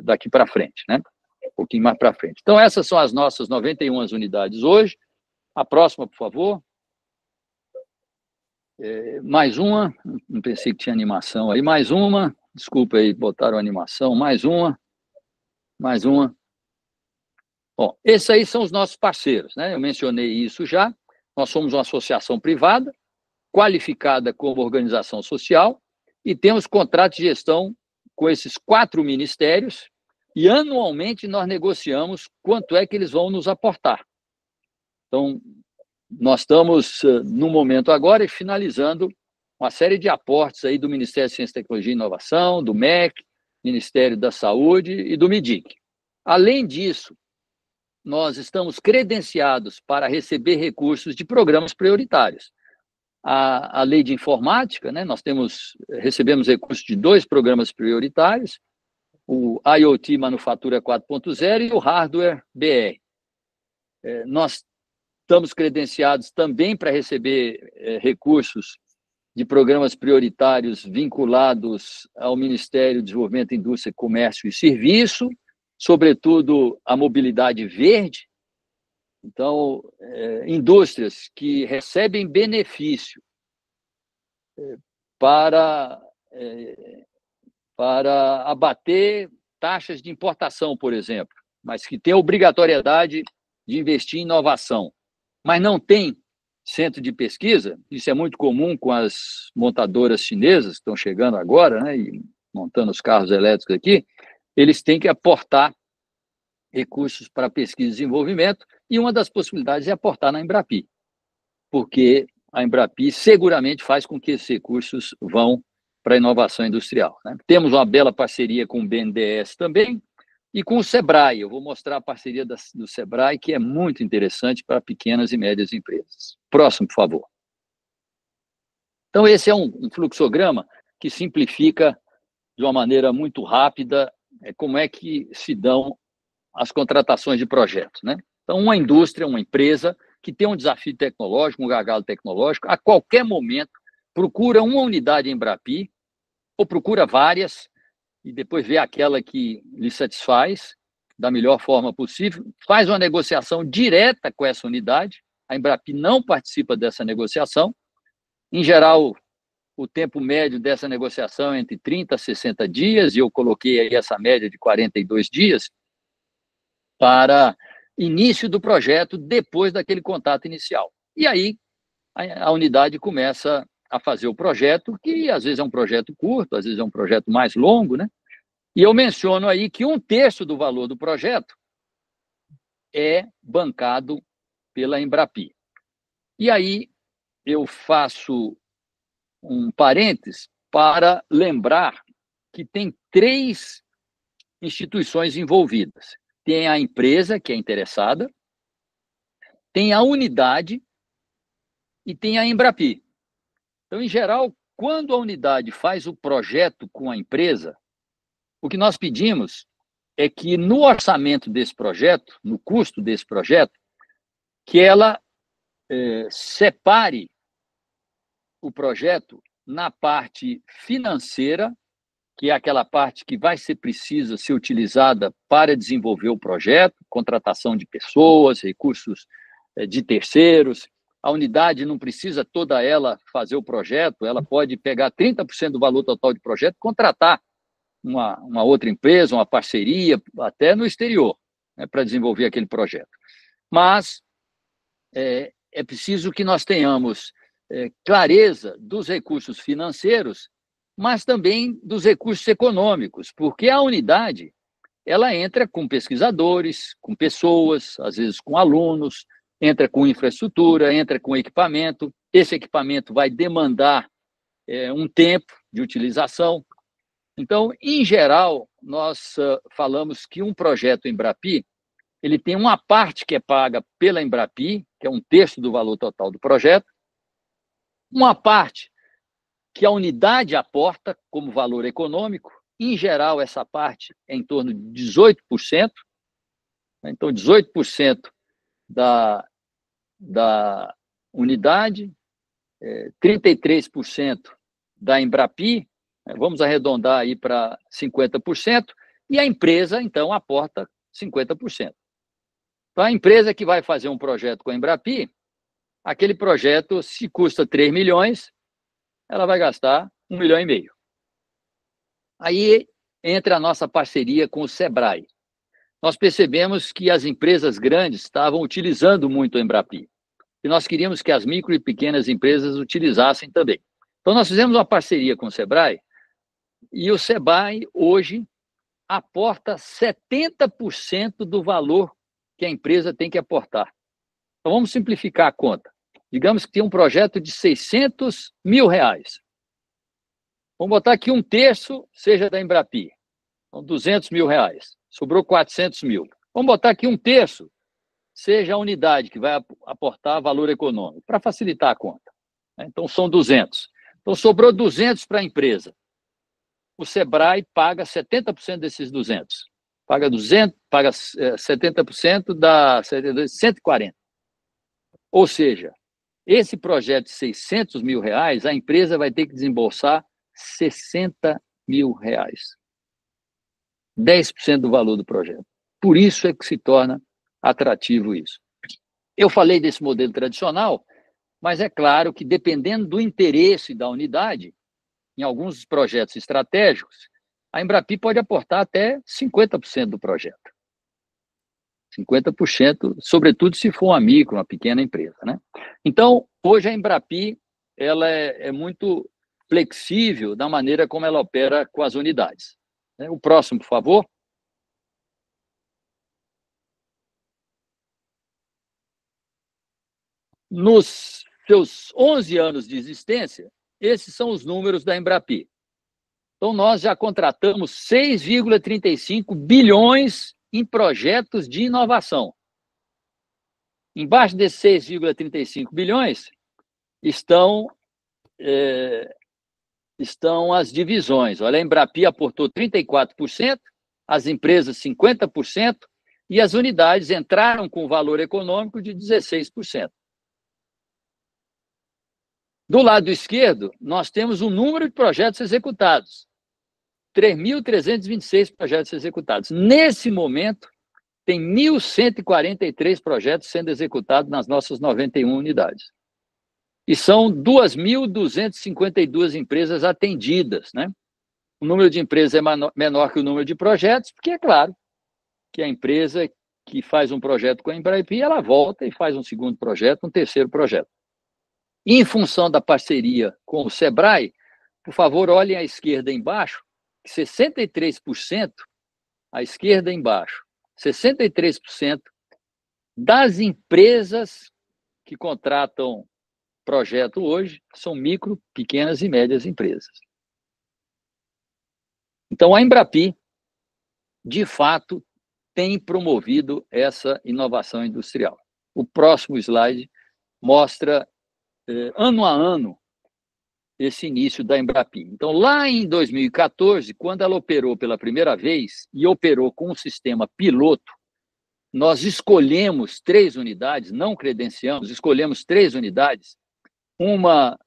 daqui para frente, né? Um pouquinho mais para frente. Então, essas são as nossas 91 unidades hoje. A próxima, por favor. Mais uma. Não pensei que tinha animação aí. Mais uma. Desculpa aí, botaram animação. Mais uma. Mais uma. Bom, esses aí são os nossos parceiros, né? Eu mencionei isso já. Nós somos uma associação privada, qualificada como organização social, e temos contrato de gestão com esses 4 ministérios, e anualmente nós negociamos quanto é que eles vão nos aportar. Então, nós estamos, no momento agora, finalizando uma série de aportes aí do Ministério de Ciência, Tecnologia e Inovação, do MEC, Ministério da Saúde e do MIDIC. Além disso, nós estamos credenciados para receber recursos de programas prioritários. A lei de informática, né, nós recebemos recursos de 2 programas prioritários, o IoT Manufatura 4.0 e o Hardware BR. Nós estamos credenciados também para receber recursos de programas prioritários vinculados ao Ministério do Desenvolvimento, Indústria, Comércio e Serviço, sobretudo a mobilidade verde. Então, indústrias que recebem benefício para abater taxas de importação, por exemplo, mas que têm obrigatoriedade de investir em inovação, mas não tem centro de pesquisa. Isso é muito comum com as montadoras chinesas que estão chegando agora, né, e montando os carros elétricos aqui. Eles têm que aportar recursos para pesquisa e desenvolvimento, e uma das possibilidades é aportar na Embrapi, porque a Embrapi seguramente faz com que esses recursos vão para a inovação industrial, né? Temos uma bela parceria com o BNDES também, e com o SEBRAE. Eu vou mostrar a parceria do SEBRAE, que é muito interessante para pequenas e médias empresas. Próximo, por favor. Então, esse é um fluxograma que simplifica de uma maneira muito rápida como é que se dão as contratações de projetos, né? Então, uma indústria, uma empresa que tem um desafio tecnológico, um gargalo tecnológico, a qualquer momento procura uma unidade Embrapi ou procura várias e depois vê aquela que lhe satisfaz da melhor forma possível, faz uma negociação direta com essa unidade. A Embrapi não participa dessa negociação. Em geral, o tempo médio dessa negociação é entre 30 a 60 dias, e eu coloquei aí essa média de 42 dias, para início do projeto, depois daquele contato inicial. E aí, a unidade começa a fazer o projeto, que às vezes é um projeto curto, às vezes é um projeto mais longo, né? E eu menciono aí que 1/3 do valor do projeto é bancado pela Embrapi. E aí eu faço um parênteses para lembrar que tem 3 instituições envolvidas. Tem a empresa, que é interessada, tem a unidade e tem a Embrapi. Então, em geral, quando a unidade faz o projeto com a empresa, o que nós pedimos é que no orçamento desse projeto, no custo desse projeto, que ela separe o projeto na parte financeira, que é aquela parte que vai ser precisa ser utilizada para desenvolver o projeto, contratação de pessoas, recursos de terceiros. A unidade não precisa toda ela fazer o projeto, ela pode pegar 30% do valor total de projeto e contratar uma outra empresa, uma parceria, até no exterior, né, para desenvolver aquele projeto. Mas é preciso que nós tenhamos clareza dos recursos financeiros, mas também dos recursos econômicos, porque a unidade ela entra com pesquisadores, com pessoas, às vezes com alunos, entra com infraestrutura, entra com equipamento. Esse equipamento vai demandar um tempo de utilização. Então, em geral, nós falamos que um projeto Embrapi, ele tem uma parte que é paga pela Embrapi, que é 1/3 do valor total do projeto, uma parte que a unidade aporta como valor econômico. Em geral, essa parte é em torno de 18%. Então, 18% da unidade, 33% da Embrapi, vamos arredondar aí para 50%, e a empresa, então, aporta 50%. Então, a empresa que vai fazer um projeto com a Embrapi, aquele projeto, se custa 3 milhões, ela vai gastar 1,5 milhão. Aí entra a nossa parceria com o Sebrae. Nós percebemos que as empresas grandes estavam utilizando muito a Embrapi, e nós queríamos que as micro e pequenas empresas utilizassem também. Então, nós fizemos uma parceria com o Sebrae, e o Sebrae, hoje, aporta 70% do valor que a empresa tem que aportar. Então, vamos simplificar a conta. Digamos que tem um projeto de 600 mil reais. Vamos botar que 1/3 seja da Embrapi. Então, 200 mil reais. Sobrou 400 mil. Vamos botar que 1/3 seja a unidade que vai aportar valor econômico, para facilitar a conta. Então, são 200. Então, sobrou 200 para a empresa. O Sebrae paga 70% desses 200. Paga 70% dá 140. Ou seja, esse projeto de 600 mil reais, a empresa vai ter que desembolsar 60 mil reais. 10% do valor do projeto. Por isso é que se torna atrativo isso. Eu falei desse modelo tradicional, mas é claro que, dependendo do interesse da unidade, em alguns projetos estratégicos, a Embrapi pode aportar até 50% do projeto. 50%, sobretudo se for uma micro, uma pequena empresa, né? Então, hoje a Embrapi ela é muito flexível da maneira como ela opera com as unidades. O próximo, por favor. Nos seus 11 anos de existência, esses são os números da Embrapi. Então, nós já contratamos 6,35 bilhões em projetos de inovação. Embaixo desses 6,35 bilhões estão as divisões. Olha, a Embrapi aportou 34%, as empresas 50%, e as unidades entraram com valor econômico de 16%. Do lado esquerdo, nós temos o número de projetos executados. 3.326 projetos executados. Nesse momento, tem 1.143 projetos sendo executados nas nossas 91 unidades. E são 2.252 empresas atendidas, né? O número de empresas é menor que o número de projetos, porque é claro que a empresa que faz um projeto com a Embrapi, ela volta e faz um segundo projeto, um terceiro projeto. Em função da parceria com o Sebrae, por favor, olhem à esquerda embaixo, que 63%, à esquerda embaixo, 63% das empresas que contratam projeto hoje são micro, pequenas e médias empresas. Então, a Embrapi, de fato, tem promovido essa inovação industrial. O próximo slide mostra, ano a ano, esse início da Embrapi. Então, lá em 2014, quando ela operou pela primeira vez, e operou com um sistema piloto, nós escolhemos 3 unidades, não credenciamos, escolhemos 3 unidades, uma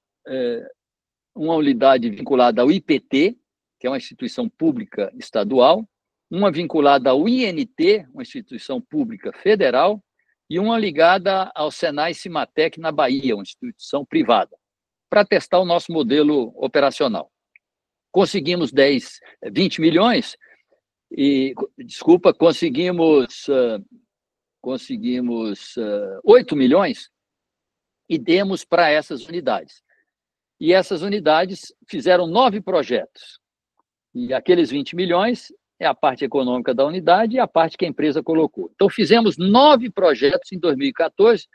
unidade vinculada ao IPT, que é uma instituição pública estadual, uma vinculada ao INT, uma instituição pública federal, e uma ligada ao Senai Cimatec, na Bahia, uma instituição privada, para testar o nosso modelo operacional. Conseguimos 20 milhões, conseguimos 8 milhões e demos para essas unidades. E essas unidades fizeram 9 projetos. E aqueles 20 milhões é a parte econômica da unidade e a parte que a empresa colocou. Então, fizemos 9 projetos em 2014,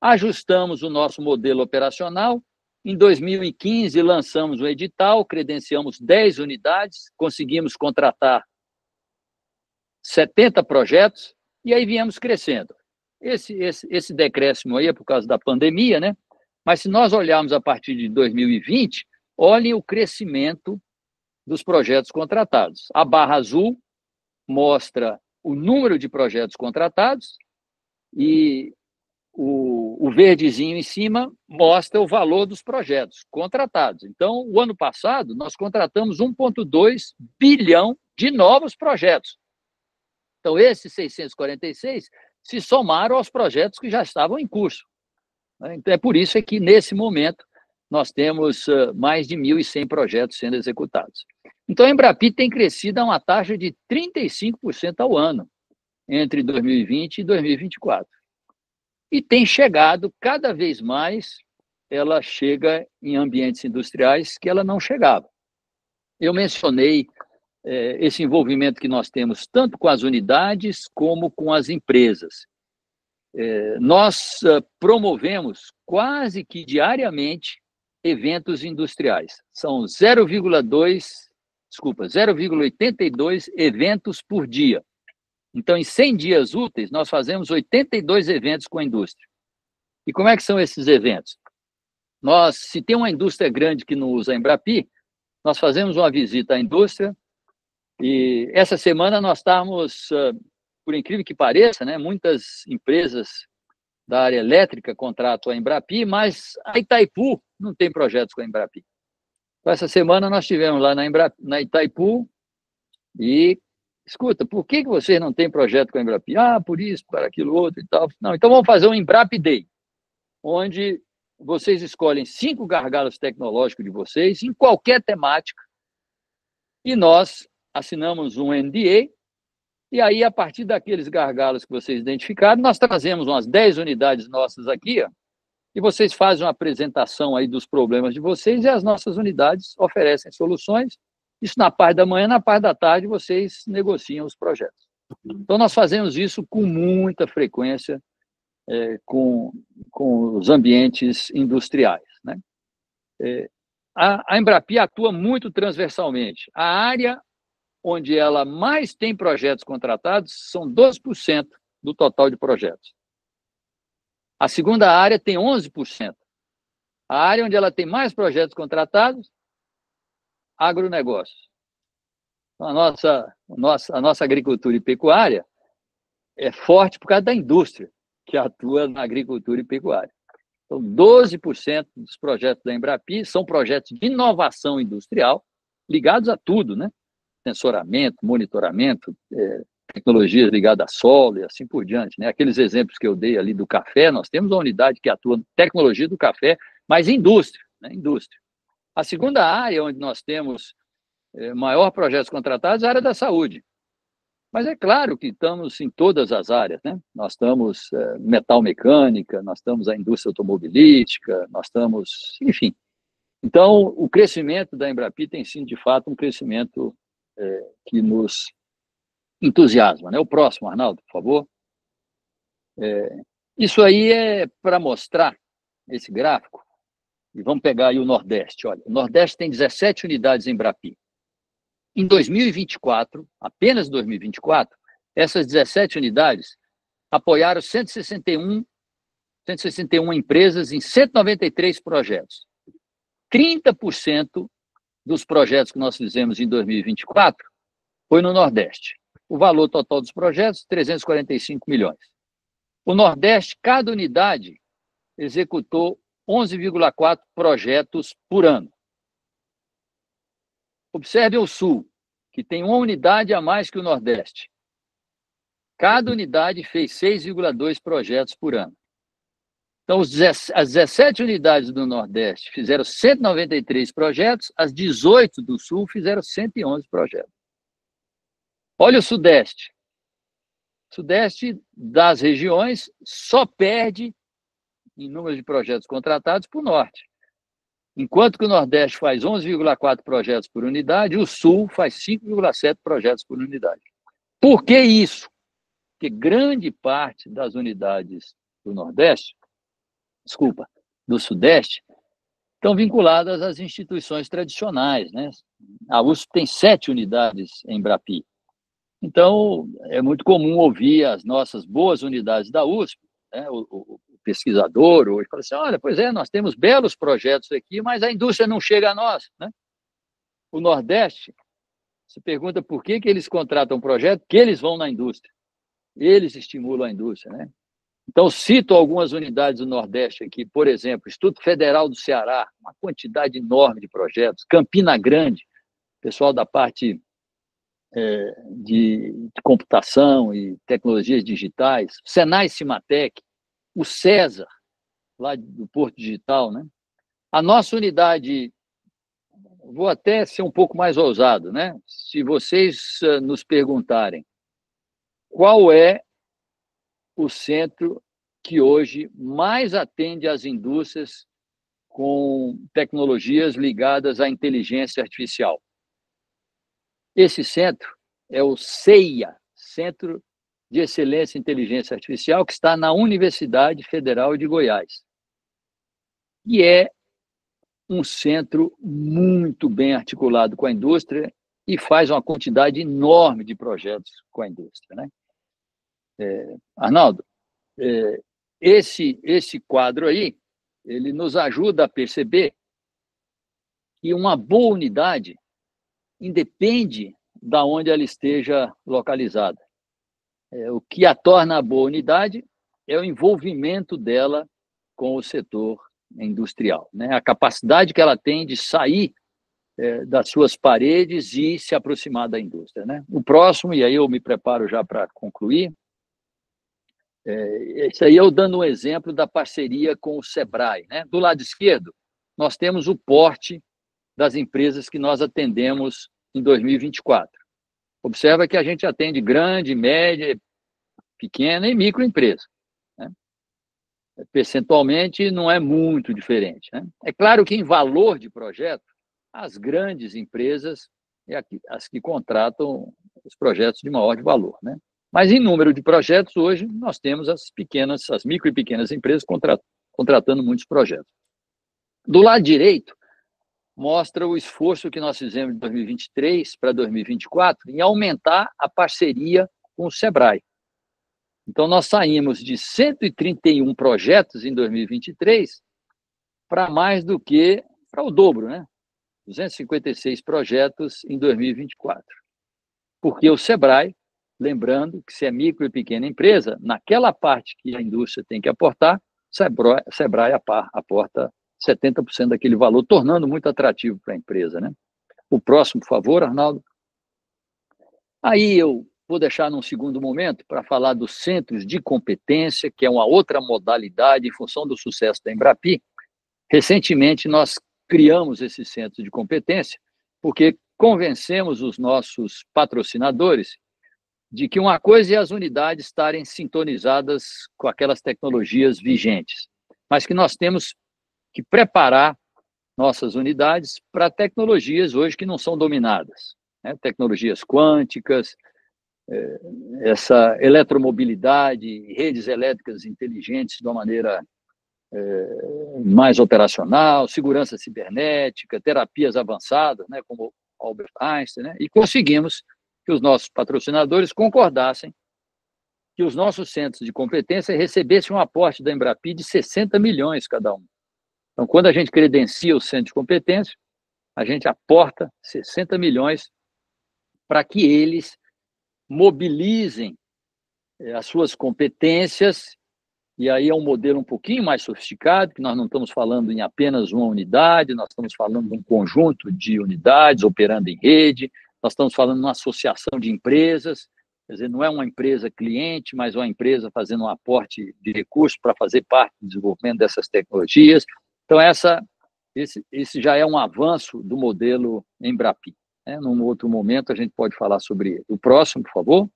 ajustamos o nosso modelo operacional. Em 2015, lançamos o edital, credenciamos 10 unidades, conseguimos contratar 70 projetos, e aí viemos crescendo. Esse decréscimo aí é por causa da pandemia, né? Mas se nós olharmos a partir de 2020, olhem o crescimento dos projetos contratados. A barra azul mostra o número de projetos contratados e o verdezinho em cima mostra o valor dos projetos contratados. Então, o ano passado, nós contratamos 1,2 bilhão de novos projetos. Então, esses 646 se somaram aos projetos que já estavam em curso. Então, é por isso que, nesse momento, nós temos mais de 1.100 projetos sendo executados. Então, a Embrapi tem crescido a uma taxa de 35% ao ano, entre 2020 e 2024. E tem chegado cada vez mais, ela chega em ambientes industriais que ela não chegava. Eu mencionei esse envolvimento que nós temos tanto com as unidades como com as empresas. Nós promovemos quase que diariamente eventos industriais. São 0,82 eventos por dia. Então, em 100 dias úteis, nós fazemos 82 eventos com a indústria. E como é que são esses eventos? Se tem uma indústria grande que não usa a Embrapi, nós fazemos uma visita à indústria e essa semana nós estamos, por incrível que pareça, né, muitas empresas da área elétrica contratam a Embrapi, mas a Itaipu não tem projetos com a Embrapi. Então, essa semana nós estivemos lá na Itaipu e escuta, por que vocês não têm projeto com a Embrapi? Por isso, para aquilo outro e tal. Não, então vamos fazer um Embrapi Day, onde vocês escolhem 5 gargalos tecnológicos de vocês, em qualquer temática, e nós assinamos um NDA, e aí, a partir daqueles gargalos que vocês identificaram, nós trazemos umas 10 unidades nossas aqui, e vocês fazem uma apresentação aí dos problemas de vocês, e as nossas unidades oferecem soluções. Isso na parte da manhã, na parte da tarde, vocês negociam os projetos. Então, nós fazemos isso com muita frequência com os ambientes industriais, né? A Embrapi atua muito transversalmente. A área onde ela mais tem projetos contratados são 12% do total de projetos. A segunda área tem 11%. A área onde ela tem mais projetos contratados, agronegócio. Então, a nossa agricultura e pecuária é forte por causa da indústria que atua na agricultura e pecuária. Então, 12% dos projetos da Embrapi são projetos de inovação industrial ligados a tudo, né? Sensoramento, monitoramento, tecnologias ligadas a solo e assim por diante, né? Aqueles exemplos que eu dei ali do café, nós temos uma unidade que atua na tecnologia do café, mas indústria, né? Indústria. A segunda área onde nós temos maior projetos contratados é a área da saúde. Mas é claro que estamos em todas as áreas, né? Nós estamos metal mecânica, nós estamos a indústria automobilística, nós estamos, enfim. Então, o crescimento da Embrapi tem sido, de fato, um crescimento que nos entusiasma, né? O próximo, Arnaldo, por favor. Isso aí é para mostrar esse gráfico. E vamos pegar aí o Nordeste. Olha, o Nordeste tem 17 unidades em Embrapi. Em 2024, apenas 2024, essas 17 unidades apoiaram 161 empresas em 193 projetos. 30% dos projetos que nós fizemos em 2024 foi no Nordeste. O valor total dos projetos, 345 milhões. O Nordeste, cada unidade executou 11,4 projetos por ano. Observe o Sul, que tem uma unidade a mais que o Nordeste. Cada unidade fez 6,2 projetos por ano. Então, as 17 unidades do Nordeste fizeram 193 projetos, as 18 do Sul fizeram 111 projetos. Olha o Sudeste. O Sudeste das regiões só perde em número de projetos contratados para o Norte. Enquanto que o Nordeste faz 11,4 projetos por unidade, o Sul faz 5,7 projetos por unidade. Por que isso? Porque grande parte das unidades do Nordeste, do Sudeste, estão vinculadas às instituições tradicionais, né? A USP tem 7 unidades em Embrapi. Então, é muito comum ouvir as nossas boas unidades da USP, né? O pesquisador hoje fala assim, olha, pois é, nós temos belos projetos aqui, mas a indústria não chega a nós, né? O Nordeste, se pergunta por que eles contratam um projeto, que eles vão na indústria. Eles estimulam a indústria, né? Então, cito algumas unidades do Nordeste aqui, por exemplo, Instituto Federal do Ceará, uma quantidade enorme de projetos, Campina Grande, pessoal da parte de computação e tecnologias digitais, Senai Cimatec, o César, lá do Porto Digital, né? A nossa unidade, vou até ser um pouco mais ousado, né? Se vocês nos perguntarem qual é o centro que hoje mais atende às indústrias com tecnologias ligadas à inteligência artificial. Esse centro é o CEIA, Centro de Excelência em Inteligência Artificial, que está na Universidade Federal de Goiás. E é um centro muito bem articulado com a indústria e faz uma quantidade enorme de projetos com a indústria, né? Arnaldo, esse quadro aí, ele nos ajuda a perceber que uma boa unidade independe da onde ela esteja localizada. O que a torna boa unidade é o envolvimento dela com o setor industrial, né? A capacidade que ela tem de sair das suas paredes e se aproximar da indústria, né? O próximo, e aí eu me preparo já para concluir, isso aí eu dando um exemplo da parceria com o Sebrae, né? Do lado esquerdo, nós temos o porte das empresas que nós atendemos em 2024. Observa que a gente atende grande, média, pequena e microempresa, né? Percentualmente não é muito diferente, né? É claro que em valor de projeto, as grandes empresas é as que contratam os projetos de maior valor, né? Mas em número de projetos, hoje, nós temos as micro e pequenas empresas contratando muitos projetos. Do lado direito, mostra o esforço que nós fizemos de 2023 para 2024 em aumentar a parceria com o Sebrae. Então, nós saímos de 131 projetos em 2023 para mais do que, para o dobro, né? 256 projetos em 2024. Porque o Sebrae, lembrando que se é micro e pequena empresa, naquela parte que a indústria tem que aportar, Sebrae aporta 70% daquele valor, tornando muito atrativo para a empresa, né? O próximo, por favor, Arnaldo. Aí eu vou deixar num segundo momento para falar dos centros de competência, que é uma outra modalidade em função do sucesso da Embrapi. Recentemente, nós criamos esse centro de competência porque convencemos os nossos patrocinadores de que uma coisa é as unidades estarem sintonizadas com aquelas tecnologias vigentes, mas que nós temos que preparar nossas unidades para tecnologias hoje que não são dominadas. né? Tecnologias quânticas, essa eletromobilidade, redes elétricas inteligentes de uma maneira mais operacional, segurança cibernética, terapias avançadas, né, como Albert Einstein, né? E conseguimos que os nossos patrocinadores concordassem que os nossos centros de competência recebessem um aporte da Embrapi de 60 milhões cada um. Então, quando a gente credencia o centro de competência, a gente aporta 60 milhões para que eles mobilizem as suas competências, e aí é um modelo um pouquinho mais sofisticado, que nós não estamos falando em apenas uma unidade, nós estamos falando de um conjunto de unidades operando em rede, nós estamos falando de uma associação de empresas, quer dizer, não é uma empresa cliente, mas uma empresa fazendo um aporte de recursos para fazer parte do desenvolvimento dessas tecnologias. Então, esse já é um avanço do modelo Embrapi, né? Num outro momento, a gente pode falar sobre ele. O próximo, por favor.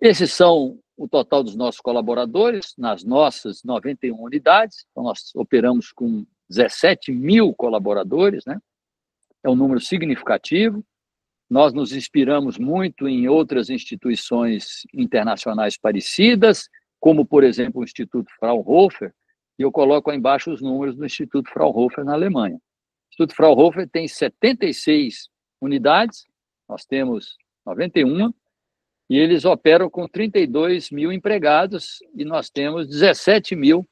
Esses são o total dos nossos colaboradores nas nossas 91 unidades. Então, nós operamos com 17 mil colaboradores, né? É um número significativo. Nós nos inspiramos muito em outras instituições internacionais parecidas, como, por exemplo, o Instituto Fraunhofer, e eu coloco aí embaixo os números do Instituto Fraunhofer na Alemanha. O Instituto Fraunhofer tem 76 unidades, nós temos 91, e eles operam com 32 mil empregados, e nós temos 17 mil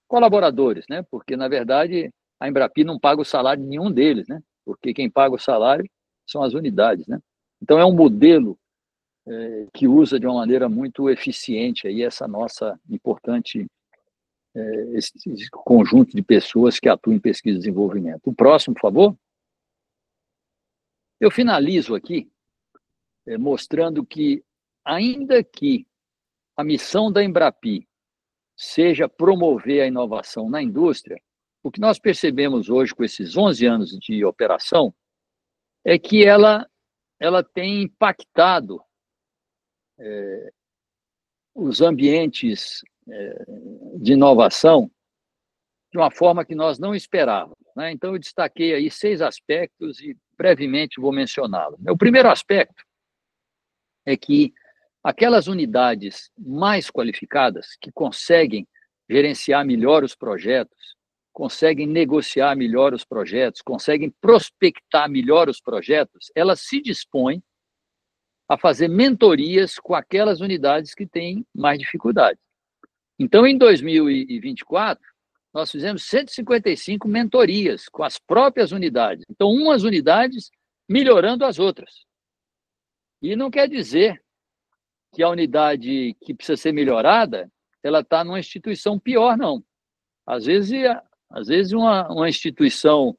colaboradores, né? Porque, na verdade, a Embrapi não paga o salário de nenhum deles, né? Porque quem paga o salário são as unidades, né? Então, é um modelo que usa de uma maneira muito eficiente aí essa nossa importante, esse conjunto de pessoas que atuam em pesquisa e desenvolvimento. O próximo, por favor. Eu finalizo aqui mostrando que, ainda que a missão da Embrapi seja promover a inovação na indústria, o que nós percebemos hoje com esses 11 anos de operação é que ela tem impactado os ambientes de inovação de uma forma que nós não esperávamos, né? Então, eu destaquei aí 6 aspectos e brevemente vou mencioná-los. O primeiro aspecto é que aquelas unidades mais qualificadas, que conseguem gerenciar melhor os projetos, conseguem negociar melhor os projetos, conseguem prospectar melhor os projetos, elas se dispõem a fazer mentorias com aquelas unidades que têm mais dificuldade. Então, em 2024, nós fizemos 155 mentorias com as próprias unidades. Então, umas unidades melhorando as outras. E não quer dizer que a unidade que precisa ser melhorada, ela está numa instituição pior, não. Às vezes uma instituição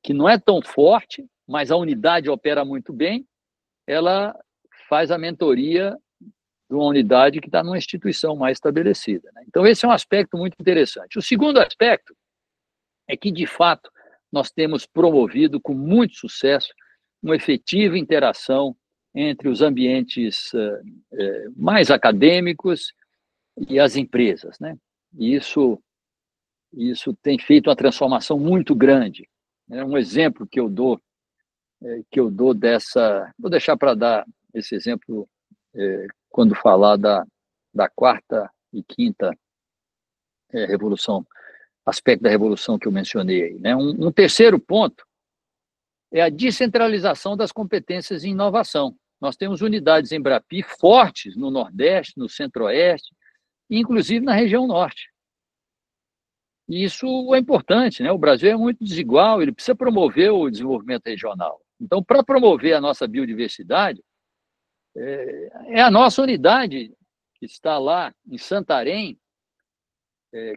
que não é tão forte, mas a unidade opera muito bem, ela faz a mentoria de uma unidade que está numa instituição mais estabelecida, né? Então, esse é um aspecto muito interessante. O segundo aspecto é que, de fato, nós temos promovido com muito sucesso uma efetiva interação entre os ambientes mais acadêmicos e as empresas, né? E isso tem feito uma transformação muito grande. Um exemplo que eu dou dessa... Vou deixar para dar esse exemplo quando falar da quarta e quinta revolução, aspecto da revolução que eu mencionei aí, né? Um terceiro ponto é a descentralização das competências em inovação. Nós temos unidades Embrapi fortes no Nordeste, no Centro-Oeste, inclusive na região Norte. E isso é importante, né? O Brasil é muito desigual, ele precisa promover o desenvolvimento regional. Então, para promover a nossa biodiversidade, é a nossa unidade que está lá em Santarém,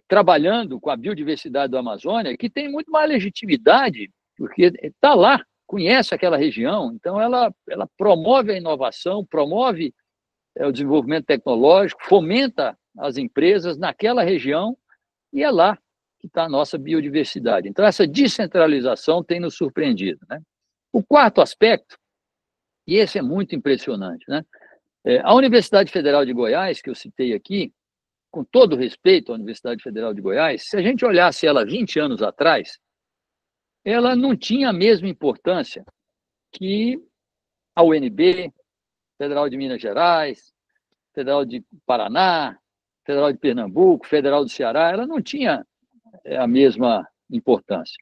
trabalhando com a biodiversidade do Amazônia, que tem muito mais legitimidade, porque está lá, conhece aquela região, então ela promove a inovação, promove o desenvolvimento tecnológico, fomenta as empresas naquela região, e é lá que está a nossa biodiversidade. Então, essa descentralização tem nos surpreendido, né? O quarto aspecto, e esse é muito impressionante, né? A Universidade Federal de Goiás, que eu citei aqui, com todo respeito à Universidade Federal de Goiás, se a gente olhasse ela 20 anos atrás, ela não tinha a mesma importância que a UNB, Federal de Minas Gerais, Federal de Paraná, Federal de Pernambuco, Federal do Ceará, ela não tinha a mesma importância.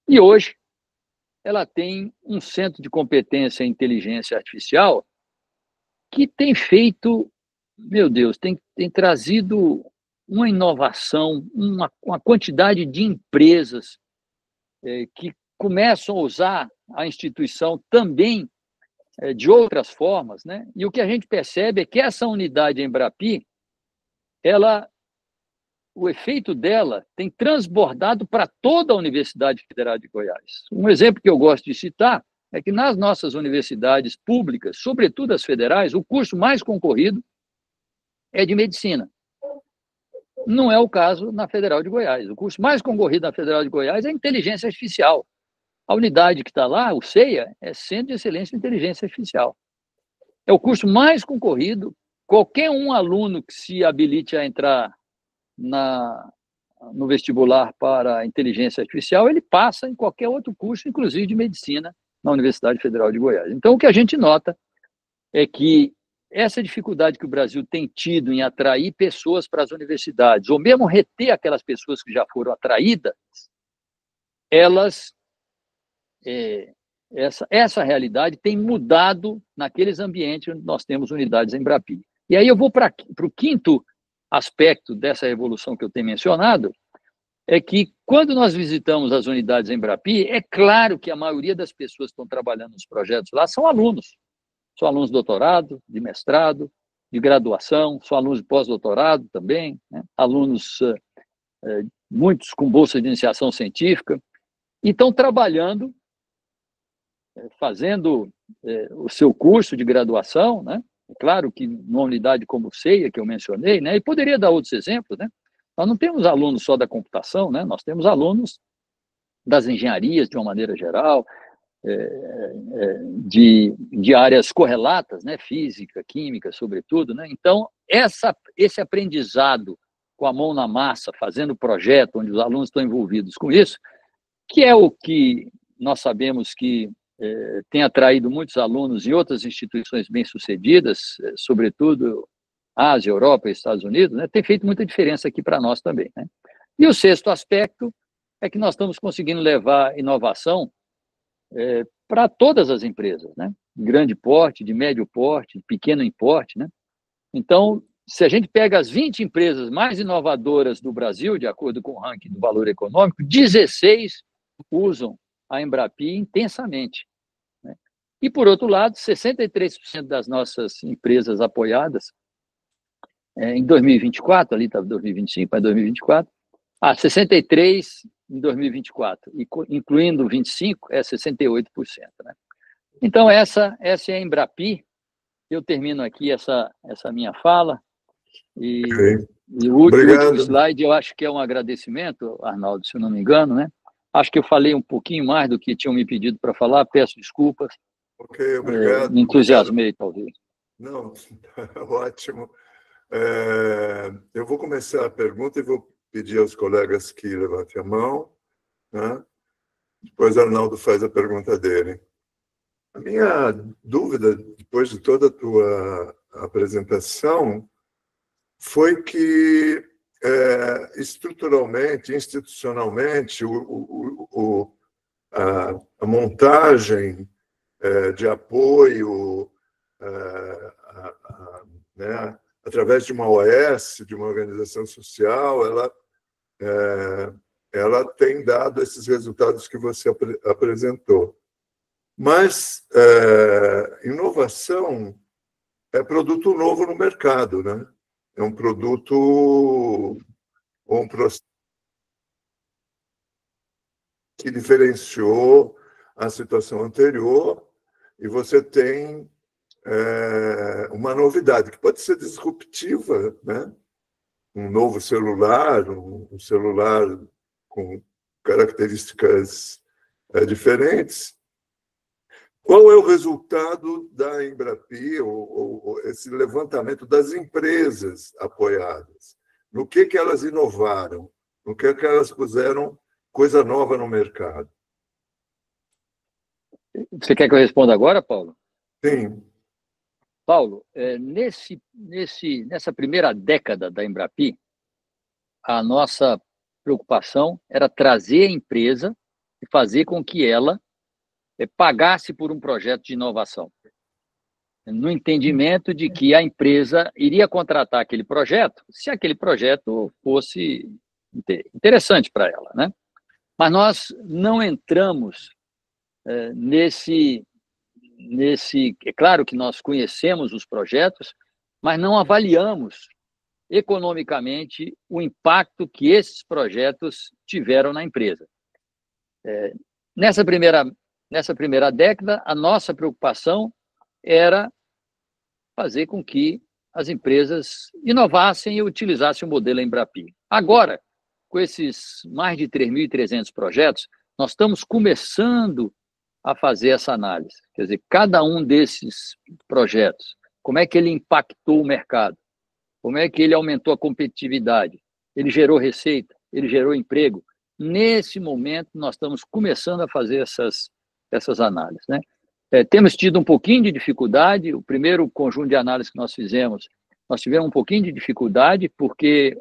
E hoje ela tem um centro de competência em inteligência artificial que tem feito, meu Deus, tem trazido uma inovação, uma quantidade de empresas que começam a usar a instituição também de outras formas, né? E o que a gente percebe é que essa unidade Embrapi, o efeito dela tem transbordado para toda a Universidade Federal de Goiás. Um exemplo que eu gosto de citar é que nas nossas universidades públicas, sobretudo as federais, o curso mais concorrido é de medicina. Não é o caso na Federal de Goiás. O curso mais concorrido na Federal de Goiás é inteligência artificial. A unidade que está lá, o CEIA, é Centro de Excelência em Inteligência Artificial. É o curso mais concorrido. Qualquer aluno que se habilite a entrar no vestibular para inteligência artificial, ele passa em qualquer outro curso, inclusive de medicina, na Universidade Federal de Goiás. Então, o que a gente nota é que essa dificuldade que o Brasil tem tido em atrair pessoas para as universidades, ou mesmo reter aquelas pessoas que já foram atraídas, essa realidade tem mudado naqueles ambientes onde nós temos unidades Embrapi. E aí eu vou para o quinto aspecto dessa revolução que eu tenho mencionado, é que quando nós visitamos as unidades Embrapi, é claro que a maioria das pessoas que estão trabalhando nos projetos lá são alunos. São alunos de doutorado, de mestrado, de graduação, são alunos de pós-doutorado também, né? Alunos, muitos com bolsa de iniciação científica, e estão trabalhando, fazendo o seu curso de graduação, né? Claro que numa unidade como o CEIA, que eu mencionei, né? E poderia dar outros exemplos, né? Nós não temos alunos só da computação, né? Nós temos alunos das engenharias, de uma maneira geral, de áreas correlatas, né? Física, química, sobretudo, né? Então, esse aprendizado com a mão na massa, fazendo projeto, onde os alunos estão envolvidos com isso, que é o que nós sabemos que tem atraído muitos alunos em outras instituições bem-sucedidas, sobretudo Ásia, Europa e Estados Unidos, né? Tem feito muita diferença aqui para nós também, né? E o sexto aspecto é que nós estamos conseguindo levar inovação para todas as empresas, né? De grande porte, de médio porte, de pequeno porte, né? Então, se a gente pega as 20 empresas mais inovadoras do Brasil, de acordo com o ranking do Valor Econômico, 16 usam a Embrapi intensamente, né? E, por outro lado, 63% das nossas empresas apoiadas em 2024, ali estava 2025 para 2024, 63% em 2024, incluindo 25%, é 68%. Né? Então, essa é a Embrapi. Eu termino aqui essa minha fala. E o último slide, eu acho que é um agradecimento, Arnaldo, se eu não me engano, né? Acho que eu falei um pouquinho mais do que tinham me pedido para falar, peço desculpas. Ok, obrigado. Me entusiasmei, talvez. Não, ótimo. Eu vou começar a pergunta e vou pedir aos colegas que levantem a mão, né? Depois Arnaldo faz a pergunta dele. A minha dúvida, depois de toda a tua apresentação, foi que estruturalmente, institucionalmente, a montagem de apoio, né, através de uma OS, de uma organização social, ela tem dado esses resultados que você apresentou. Mas inovação é produto novo no mercado, né? É um produto ou um processo que diferenciou a situação anterior e você tem uma novidade que pode ser disruptiva, né? Um novo celular, um celular com características diferentes. Qual é o resultado da Embrapi, ou esse levantamento das empresas apoiadas? No que elas inovaram? No que elas puseram coisa nova no mercado? Você quer que eu responda agora, Paulo? Sim. Paulo, nessa primeira década da Embrapi, a nossa preocupação era trazer a empresa e fazer com que ela pagasse por um projeto de inovação, no entendimento de que a empresa iria contratar aquele projeto se aquele projeto fosse interessante para ela, né? Mas nós não entramos é claro que nós conhecemos os projetos, mas não avaliamos economicamente o impacto que esses projetos tiveram na empresa. Nessa primeira década, a nossa preocupação era fazer com que as empresas inovassem e utilizassem o modelo Embrapi. Agora, com esses mais de 3.300 projetos, nós estamos começando a fazer essa análise. Quer dizer, cada um desses projetos, como é que ele impactou o mercado? Como é que ele aumentou a competitividade? Ele gerou receita? Ele gerou emprego? Nesse momento, nós estamos começando a fazer essas análises, né? Temos tido um pouquinho de dificuldade. O primeiro conjunto de análises que nós fizemos, nós tivemos um pouquinho de dificuldade, porque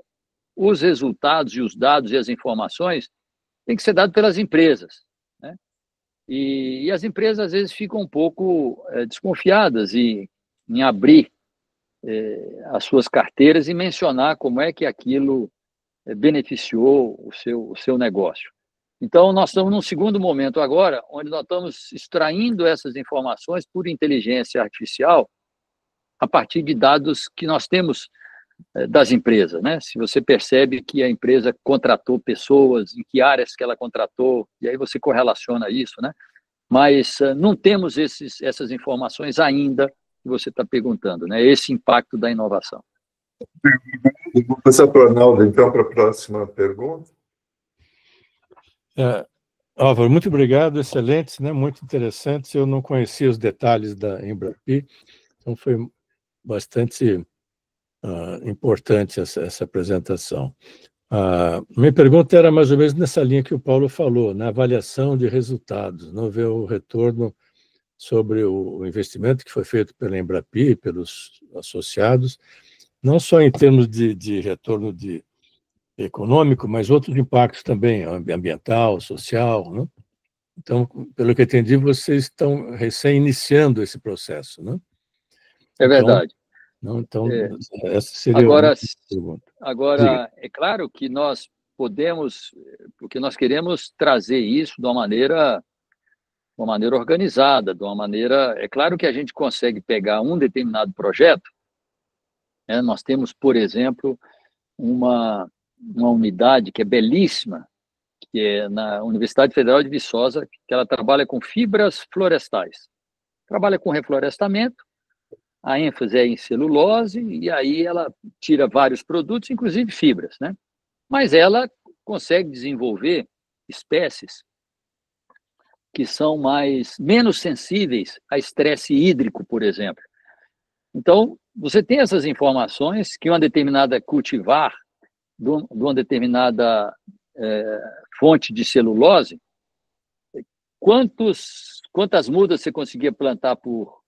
os resultados e os dados e as informações têm que ser dados pelas empresas, né? E as empresas, às vezes, ficam um pouco desconfiadas em abrir as suas carteiras e mencionar como é que aquilo beneficiou o seu negócio. Então, nós estamos num segundo momento agora, onde nós estamos extraindo essas informações por inteligência artificial a partir de dados que nós temos das empresas, né? Se você percebe que a empresa contratou pessoas, em que áreas que ela contratou, e aí você correlaciona isso, né? Mas não temos essas informações ainda que você está perguntando, né? Esse impacto da inovação. Vou passar para o Arnaldo, então, para a próxima pergunta. Álvaro, muito obrigado, excelentes, né? Muito interessantes. Eu não conhecia os detalhes da Embrapi, então foi bastante importante essa apresentação. Minha pergunta era mais ou menos nessa linha que o Paulo falou, na avaliação de resultados, não ver o retorno sobre o investimento que foi feito pela Embrapi, pelos associados, não só em termos de retorno econômico, mas outros impactos também, ambiental, social, né? Então, pelo que eu entendi, vocês estão recém-iniciando esse processo, né? É verdade. Então, essa seria a pergunta. Agora, é claro que nós podemos, porque nós queremos trazer isso de uma maneira organizada, de uma maneira... É claro que a gente consegue pegar um determinado projeto, né? Nós temos, por exemplo, uma unidade que é belíssima, que é na Universidade Federal de Viçosa, que ela trabalha com fibras florestais. Trabalha com reflorestamento, a ênfase é em celulose, e aí ela tira vários produtos, inclusive fibras, né? Mas ela consegue desenvolver espécies que são menos sensíveis a estresse hídrico, por exemplo. Então, você tem essas informações que uma determinada cultivar de uma determinada fonte de celulose, quantas mudas você conseguia plantar por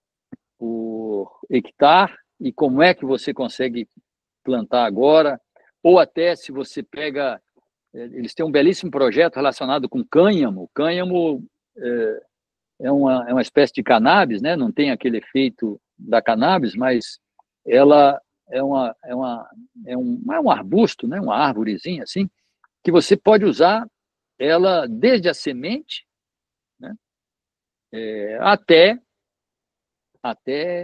hectare e como é que você consegue plantar agora, ou até se você pega... Eles têm um belíssimo projeto relacionado com cânhamo. O cânhamo é uma espécie de cannabis, né? Não tem aquele efeito da cannabis, mas ela é um arbusto, né? Uma árvorezinha assim, que você pode usar ela desde a semente, né? Até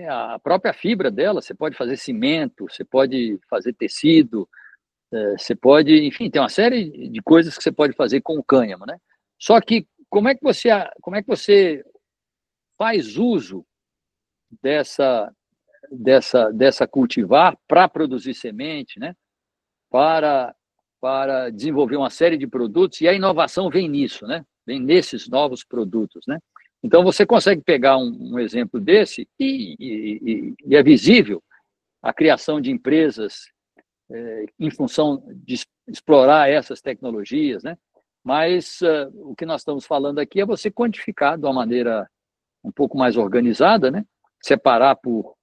a própria fibra dela. Você pode fazer cimento, você pode fazer tecido, você pode, enfim, tem uma série de coisas que você pode fazer com o cânhamo, né? Só que como é que você faz uso dessa cultivar para produzir semente, né? Para desenvolver uma série de produtos, e a inovação vem nisso, né? Vem nesses novos produtos, né? Então, você consegue pegar um exemplo desse e é visível a criação de empresas em função de explorar essas tecnologias, né? Mas o que nós estamos falando aqui é você quantificar de uma maneira um pouco mais organizada, né? Separar por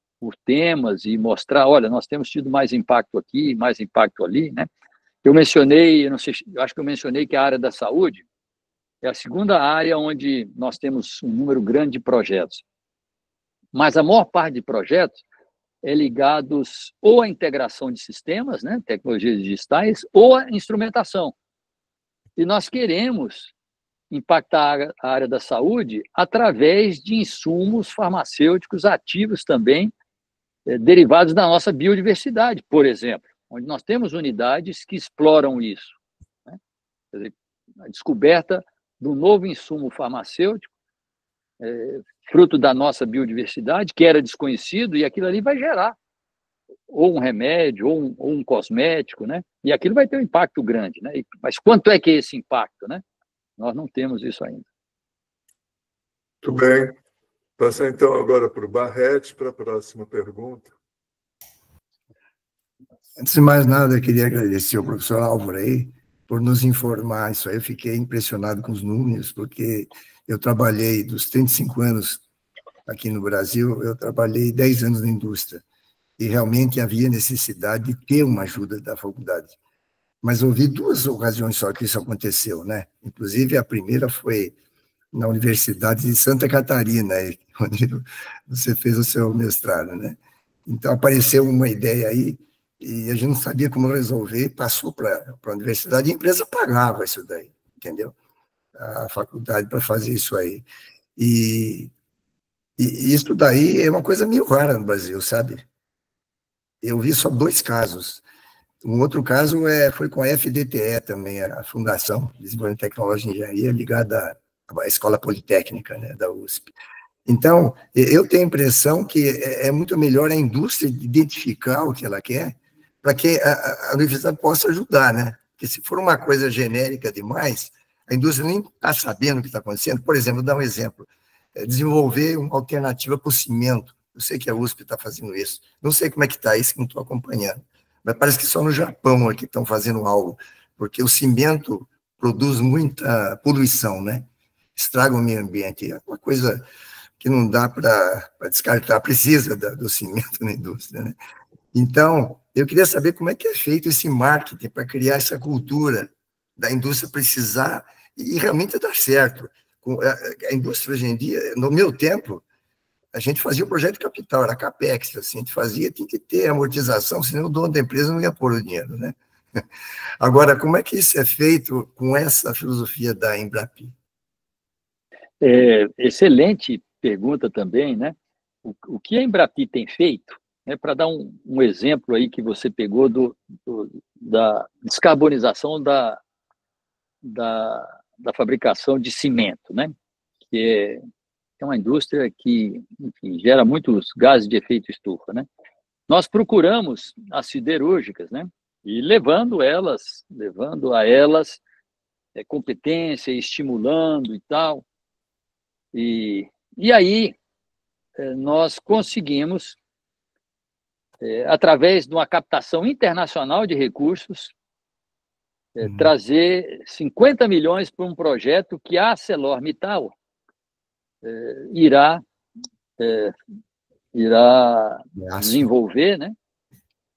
temas e mostrar, olha, nós temos tido mais impacto aqui, mais impacto ali, né? Eu mencionei, eu não sei, eu acho que eu mencionei que a área da saúde é a segunda área onde nós temos um número grande de projetos. Mas a maior parte de projetos é ligados ou à integração de sistemas, né, tecnologias digitais, ou à instrumentação. E nós queremos impactar a área da saúde através de insumos farmacêuticos ativos também, derivados da nossa biodiversidade, por exemplo, onde nós temos unidades que exploram isso, né? Quer dizer, a descoberta do novo insumo farmacêutico, fruto da nossa biodiversidade, que era desconhecido, e aquilo ali vai gerar ou um remédio, ou um cosmético, né? E aquilo vai ter um impacto grande, né? Mas quanto é que é esse impacto, né? Nós não temos isso ainda. Muito bem. Passar então agora para o Barretti para a próxima pergunta. Antes de mais nada, eu queria agradecer ao professor Álvaro aí por nos informar isso aí. Eu fiquei impressionado com os números, porque eu trabalhei dos 35 anos aqui no Brasil, eu trabalhei 10 anos na indústria, e realmente havia necessidade de ter uma ajuda da faculdade. Mas ouvi 2 ocasiões só que isso aconteceu, né? Inclusive, a primeira foi na Universidade de Santa Catarina, onde você fez o seu mestrado, né? Então, apareceu uma ideia aí, e a gente não sabia como resolver, passou para a universidade, e a empresa pagava isso daí, entendeu? A faculdade para fazer isso aí. E isso daí é uma coisa meio rara no Brasil, sabe? Eu vi só 2 casos. Um outro caso foi com a FDTE também, a Fundação de Desenvolvimento Tecnológico e Engenharia, ligada à Escola Politécnica, né, da USP. Então, eu tenho a impressão que é muito melhor a indústria identificar o que ela quer, para que a universidade possa ajudar, né? Porque se for uma coisa genérica demais, a indústria nem está sabendo o que está acontecendo. Por exemplo, vou dar um exemplo. Desenvolver uma alternativa para o cimento. Eu sei que a USP está fazendo isso. Não sei como é que está isso, que não estou acompanhando. Mas parece que só no Japão aqui estão fazendo algo, porque o cimento produz muita poluição, né? Estraga o meio ambiente. É uma coisa que não dá para descartar, precisa do cimento na indústria, né? Então, eu queria saber como é que é feito esse marketing para criar essa cultura da indústria precisar e realmente dar certo. A indústria hoje em dia, no meu tempo, a gente fazia o projeto de capital, era CAPEX, assim, a gente fazia, tinha que ter amortização, senão o dono da empresa não ia pôr o dinheiro, né? Agora, como é que isso é feito com essa filosofia da Embrapi? Excelente pergunta também, né? O que a Embrapi tem feito, né, para dar um exemplo aí que você pegou da descarbonização da fabricação de cimento, né? Que é uma indústria que, enfim, gera muitos gases de efeito estufa, né? Nós procuramos as siderúrgicas, né? E levando a elas competência, estimulando e tal. E aí nós conseguimos, através de uma captação internacional de recursos, trazer 50 milhões para um projeto que a ArcelorMittal irá desenvolver, né,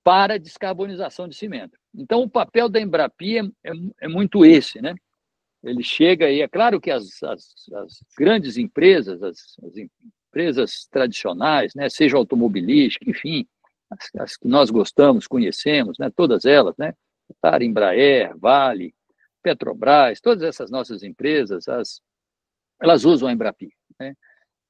para a descarbonização de cimento. Então, o papel da Embrapi é muito esse, né? Ele chega e é claro que as grandes empresas, as empresas tradicionais, né, seja automobilística, enfim, as que nós gostamos, conhecemos, né, todas elas, né, Embraer, Vale, Petrobras, todas essas nossas empresas, elas usam a Embrapi, né?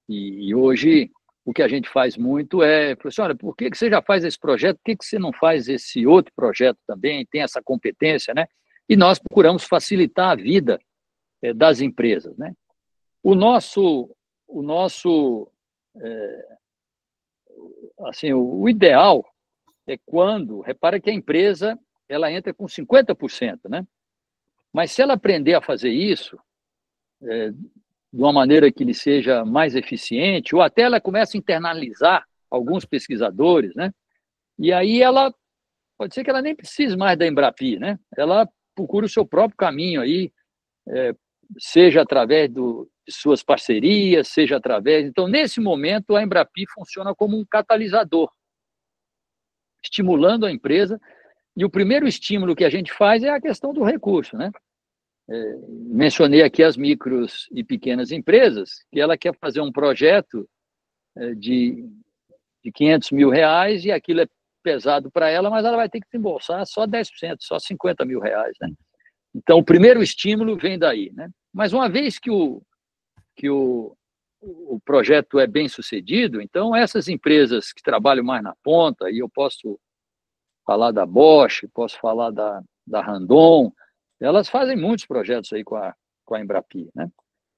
E hoje o que a gente faz muito assim, olha, por que você já faz esse projeto? Por que você não faz esse outro projeto também? Tem essa competência, né? E nós procuramos facilitar a vida das empresas, né? Assim, o ideal é quando, repara que a empresa ela entra com 50%, né? Mas se ela aprender a fazer isso de uma maneira que ele seja mais eficiente, ou até ela começa a internalizar alguns pesquisadores, né? E aí ela pode ser que ela nem precise mais da Embrapi, né? Ela procura o seu próprio caminho aí, seja através suas parcerias, seja através... Então, nesse momento, a Embrapi funciona como um catalisador, estimulando a empresa, e o primeiro estímulo que a gente faz é a questão do recurso, né? Mencionei aqui as micros e pequenas empresas, que ela quer fazer um projeto de 500 mil reais, e aquilo é pesado para ela, mas ela vai ter que desembolsar só 10%, só 50 mil reais, né? Então, o primeiro estímulo vem daí, né? Mas uma vez que o projeto é bem sucedido, então essas empresas que trabalham mais na ponta, e eu posso falar da Bosch, posso falar da Randon, elas fazem muitos projetos aí com a Embrapi, né?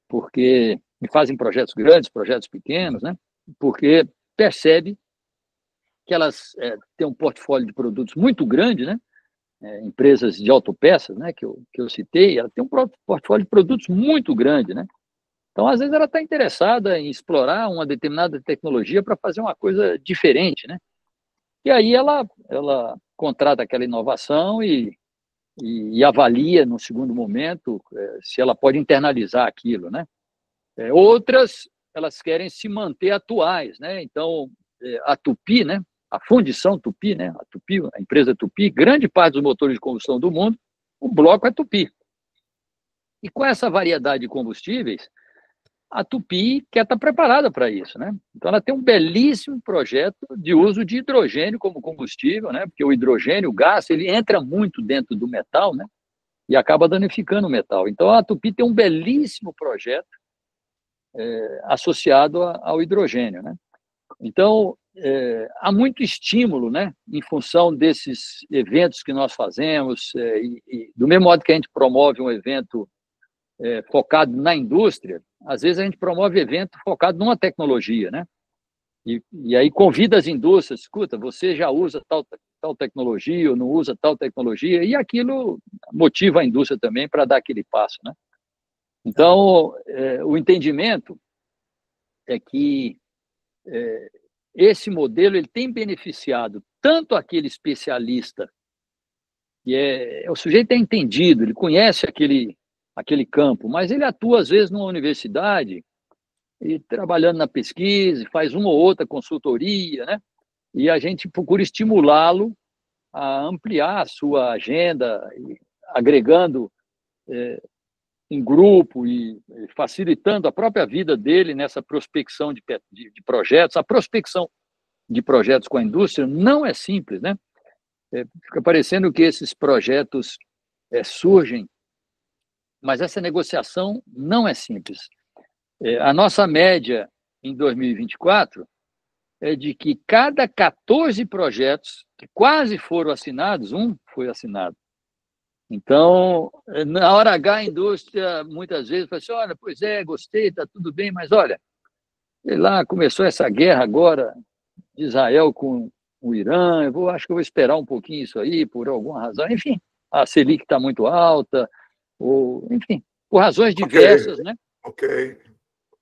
Porque e fazem projetos grandes, projetos pequenos, né? Porque percebe que elas têm um portfólio de produtos muito grande, né? Empresas de autopeças, né? Que eu citei, ela tem um portfólio de produtos muito grande, né? Então, às vezes, ela está interessada em explorar uma determinada tecnologia para fazer uma coisa diferente, né? E aí ela contrata aquela inovação e avalia, no segundo momento, se ela pode internalizar aquilo, né? Outras, elas querem se manter atuais, né? Então, a Tupy, né? A fundição Tupy, né? A Tupy, a empresa Tupy, grande parte dos motores de combustão do mundo, o bloco é Tupy. E com essa variedade de combustíveis, a Tupy quer estar preparada para isso, né? Então, ela tem um belíssimo projeto de uso de hidrogênio como combustível, né? Porque o hidrogênio, o gás, ele entra muito dentro do metal, né? E acaba danificando o metal. Então, a Tupy tem um belíssimo projeto associado ao hidrogênio, né? Então, há muito estímulo, né? Em função desses eventos que nós fazemos, e do mesmo modo que a gente promove um evento focado na indústria, às vezes a gente promove evento focado numa tecnologia, né? E aí convida as indústrias, escuta, você já usa tal tecnologia ou não usa tal tecnologia, e aquilo motiva a indústria também para dar aquele passo, né? Então, o entendimento é que esse modelo ele tem beneficiado tanto aquele especialista, que o sujeito é entendido, ele conhece aquele campo, mas ele atua, às vezes, numa universidade, e trabalhando na pesquisa, faz uma ou outra consultoria, né? E a gente procura estimulá-lo a ampliar a sua agenda, agregando em grupo e facilitando a própria vida dele nessa prospecção de projetos. A prospecção de projetos com a indústria não é simples, né? Fica parecendo que esses projetos surgem, mas essa negociação não é simples. A nossa média em 2024 é de que cada 14 projetos que quase foram assinados, um foi assinado. Então, na hora H, a indústria muitas vezes fala assim, olha, pois gostei, está tudo bem, mas olha, sei lá, começou essa guerra agora de Israel com o Irã, acho que eu vou esperar um pouquinho isso aí, por alguma razão. Enfim, a Selic está muito alta, ou, enfim, por razões diversas, né? Ok.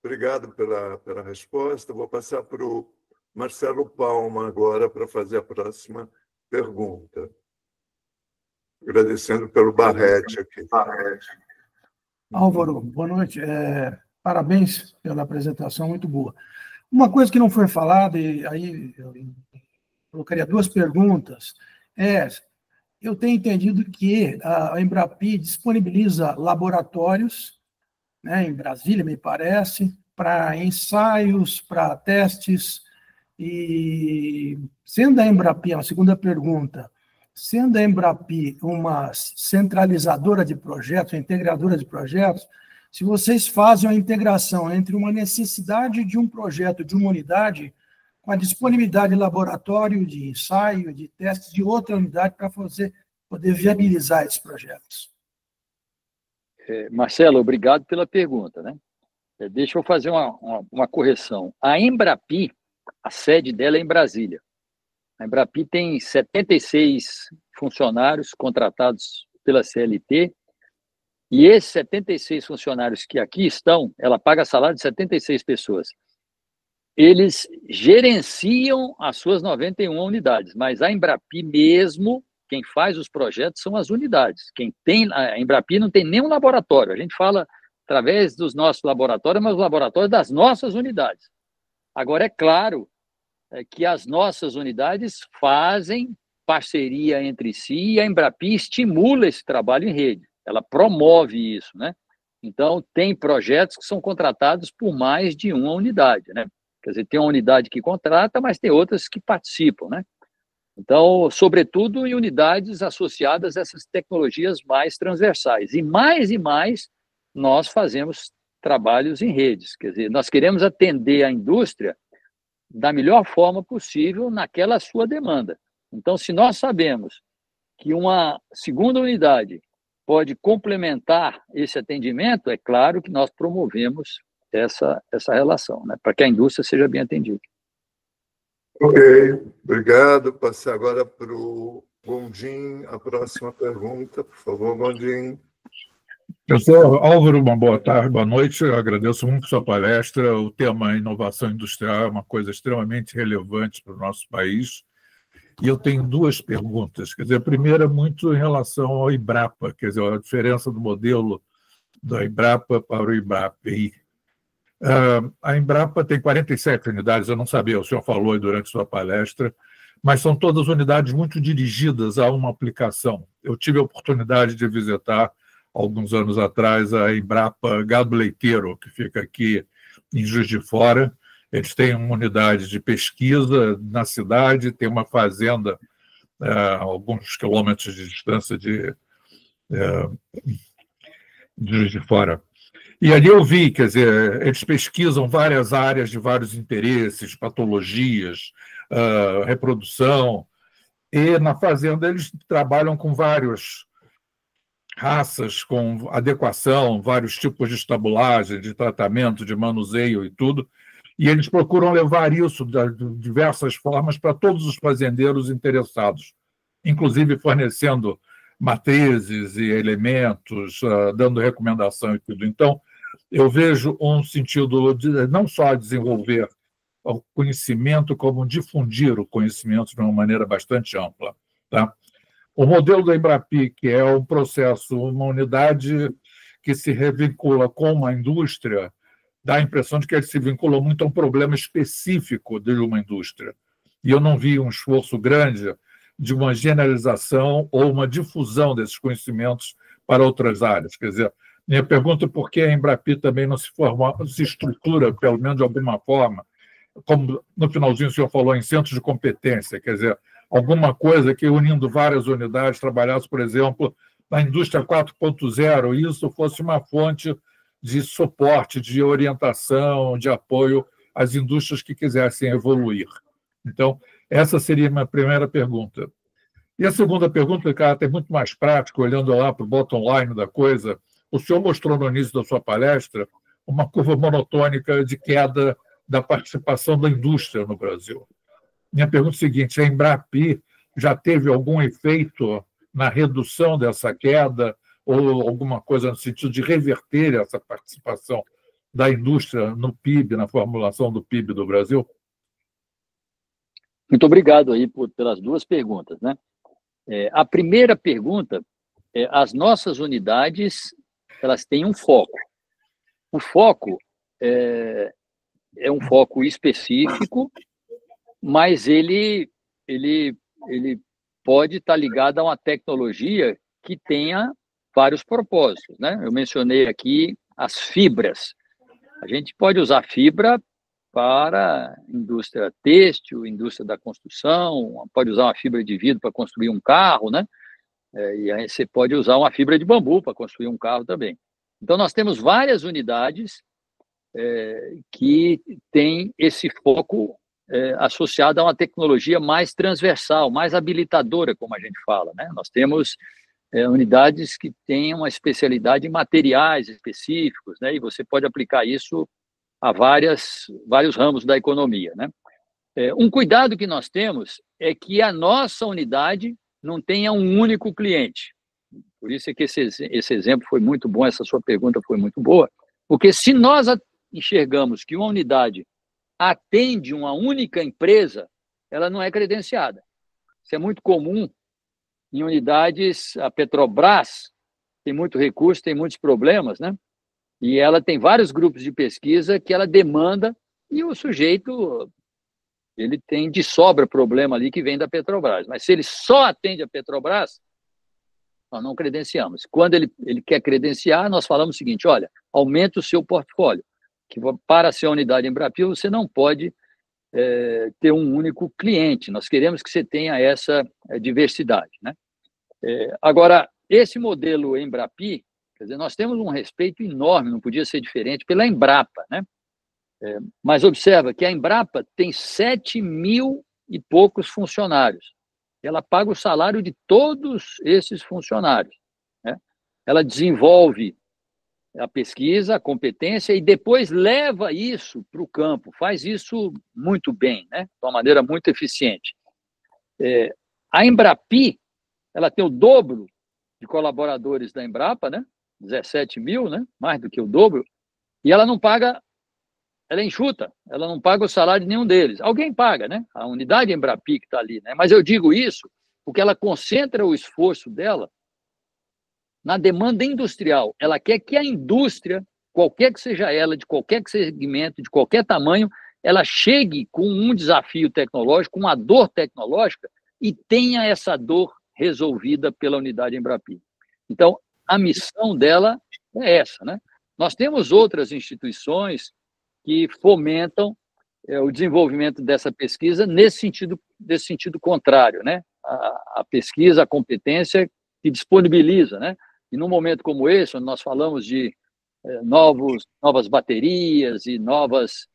Obrigado pela resposta. Vou passar para o Marcelo Palma agora para fazer a próxima pergunta. Agradecendo pelo Barrete aqui. Álvaro, boa noite. Parabéns pela apresentação, muito boa. Uma coisa que não foi falada, e aí eu colocaria duas perguntas, eu tenho entendido que a Embrapi disponibiliza laboratórios, né, em Brasília, me parece, para ensaios, para testes, e sendo a Embrapi, a segunda pergunta, sendo a Embrapi uma centralizadora de projetos, integradora de projetos, se vocês fazem a integração entre uma necessidade de um projeto, de uma unidade, com a disponibilidade de laboratório, de ensaio, de testes de outra unidade para poder viabilizar esses projetos. Marcelo, obrigado pela pergunta, né? Deixa eu fazer uma correção. A Embrapi, a sede dela é em Brasília. A Embrapi tem 76 funcionários contratados pela CLT, e esses 76 funcionários que aqui estão, ela paga salário de 76 pessoas. Eles gerenciam as suas 91 unidades, mas a Embrapi mesmo, quem faz os projetos são as unidades. A Embrapi não tem nenhum laboratório. A gente fala através dos nossos laboratórios, mas os laboratórios das nossas unidades. Agora, é claro que as nossas unidades fazem parceria entre si e a Embrapi estimula esse trabalho em rede. Ela promove isso, né? Então, tem projetos que são contratados por mais de uma unidade, né? Quer dizer, tem uma unidade que contrata, mas tem outras que participam, né? Então, sobretudo em unidades associadas a essas tecnologias mais transversais. E mais, nós fazemos trabalhos em redes. Quer dizer, nós queremos atender a indústria da melhor forma possível naquela sua demanda. Então, se nós sabemos que uma segunda unidade pode complementar esse atendimento, é claro que nós promovemos essa relação, né, para que a indústria seja bem atendida. Ok, obrigado. Passar agora para o Gondim, a próxima pergunta, por favor, Gondim. Professor Álvaro, uma boa tarde, boa noite. Eu agradeço muito sua palestra. O tema inovação industrial é uma coisa extremamente relevante para o nosso país. E eu tenho duas perguntas. Quer dizer, a primeira muito em relação ao Embrapa, quer dizer, a diferença do modelo da Embrapa para o Embrapi. A Embrapa tem 47 unidades, eu não sabia, o senhor falou durante sua palestra, mas são todas unidades muito dirigidas a uma aplicação. Eu tive a oportunidade de visitar, alguns anos atrás, a Embrapa Gado Leiteiro, que fica aqui em Juiz de Fora. Eles têm uma unidade de pesquisa na cidade, tem uma fazenda a alguns quilômetros de distância de Juiz de Fora. E ali eu vi, quer dizer, eles pesquisam várias áreas de vários interesses, patologias, reprodução, e na fazenda eles trabalham com várias raças, com adequação, vários tipos de estabulagem, de tratamento, de manuseio e tudo, e eles procuram levar isso de diversas formas para todos os fazendeiros interessados, inclusive fornecendo matrizes e elementos, dando recomendação e tudo. Então, eu vejo um sentido de não só desenvolver o conhecimento, como difundir o conhecimento de uma maneira bastante ampla. Tá? O modelo da Embrapi, que é um processo, uma unidade que se revincula com uma indústria, dá a impressão de que ele se vincula muito a um problema específico de uma indústria. E eu não vi um esforço grande de uma generalização ou uma difusão desses conhecimentos para outras áreas. Quer dizer, minha pergunta é por que a Embrapi também não se estrutura, pelo menos de alguma forma, como no finalzinho o senhor falou, em centros de competência, quer dizer, alguma coisa que, unindo várias unidades, trabalhasse, por exemplo, na indústria 4.0, e isso fosse uma fonte de suporte, de orientação, de apoio às indústrias que quisessem evoluir. Então, essa seria a minha primeira pergunta. E a segunda pergunta, que é muito mais prática, olhando lá para o bottom line da coisa, o senhor mostrou no início da sua palestra uma curva monotônica de queda da participação da indústria no Brasil. Minha pergunta é a seguinte: a Embrapi já teve algum efeito na redução dessa queda ou alguma coisa no sentido de reverter essa participação da indústria no PIB, na formulação do PIB do Brasil? Muito obrigado aí pelas duas perguntas, né? A primeira pergunta é: as nossas unidades, elas têm um foco. O foco é um foco específico, mas ele pode estar ligado a uma tecnologia que tenha vários propósitos, né? Eu mencionei aqui as fibras. A gente pode usar fibra para indústria têxtil, indústria da construção, pode usar uma fibra de vidro para construir um carro, né? E aí você pode usar uma fibra de bambu para construir um carro também. Então, nós temos várias unidades que têm esse foco associado a uma tecnologia mais transversal, mais habilitadora, como a gente fala, né? Nós temos unidades que têm uma especialidade em materiais específicos, né? E você pode aplicar isso a vários ramos da economia, né? Um cuidado que nós temos é que a nossa unidade não tenha um único cliente. Por isso é que esse exemplo foi muito bom, essa sua pergunta foi muito boa, porque se nós enxergamos que uma unidade atende uma única empresa, ela não é credenciada. Isso é muito comum em unidades. A Petrobras tem muito recurso, tem muitos problemas, né? E ela tem vários grupos de pesquisa que ela demanda, e o sujeito, ele tem de sobra problema ali que vem da Petrobras. Mas se ele só atende a Petrobras, nós não credenciamos. Quando ele quer credenciar, nós falamos o seguinte: olha, aumenta o seu portfólio, que para ser a unidade Embrapil, você não pode ter um único cliente. Nós queremos que você tenha essa diversidade, né? Agora, esse modelo Embrapi, quer dizer, nós temos um respeito enorme, não podia ser diferente, pela Embrapa, né? Mas observa que a Embrapa tem 7.000 e poucos funcionários. Ela paga o salário de todos esses funcionários, né? Ela desenvolve a pesquisa, a competência, e depois leva isso para o campo, faz isso muito bem, né? De uma maneira muito eficiente. A Embrapi, ela tem o dobro de colaboradores da Embrapa, né? 17.000, né? Mais do que o dobro, e ela não paga, ela é enxuta, ela não paga o salário de nenhum deles. Alguém paga, né? A unidade Embrapi que está ali, né? Mas eu digo isso porque ela concentra o esforço dela na demanda industrial. Ela quer que a indústria, qualquer que seja ela, de qualquer segmento, de qualquer tamanho, ela chegue com um desafio tecnológico, uma dor tecnológica, e tenha essa dor resolvida pela unidade Embrapi. Então, a missão dela é essa, né? Nós temos outras instituições que fomentam o desenvolvimento dessa pesquisa desse sentido contrário, né? A pesquisa, a competência que disponibiliza, né? E num momento como esse, onde nós falamos de novas baterias e novas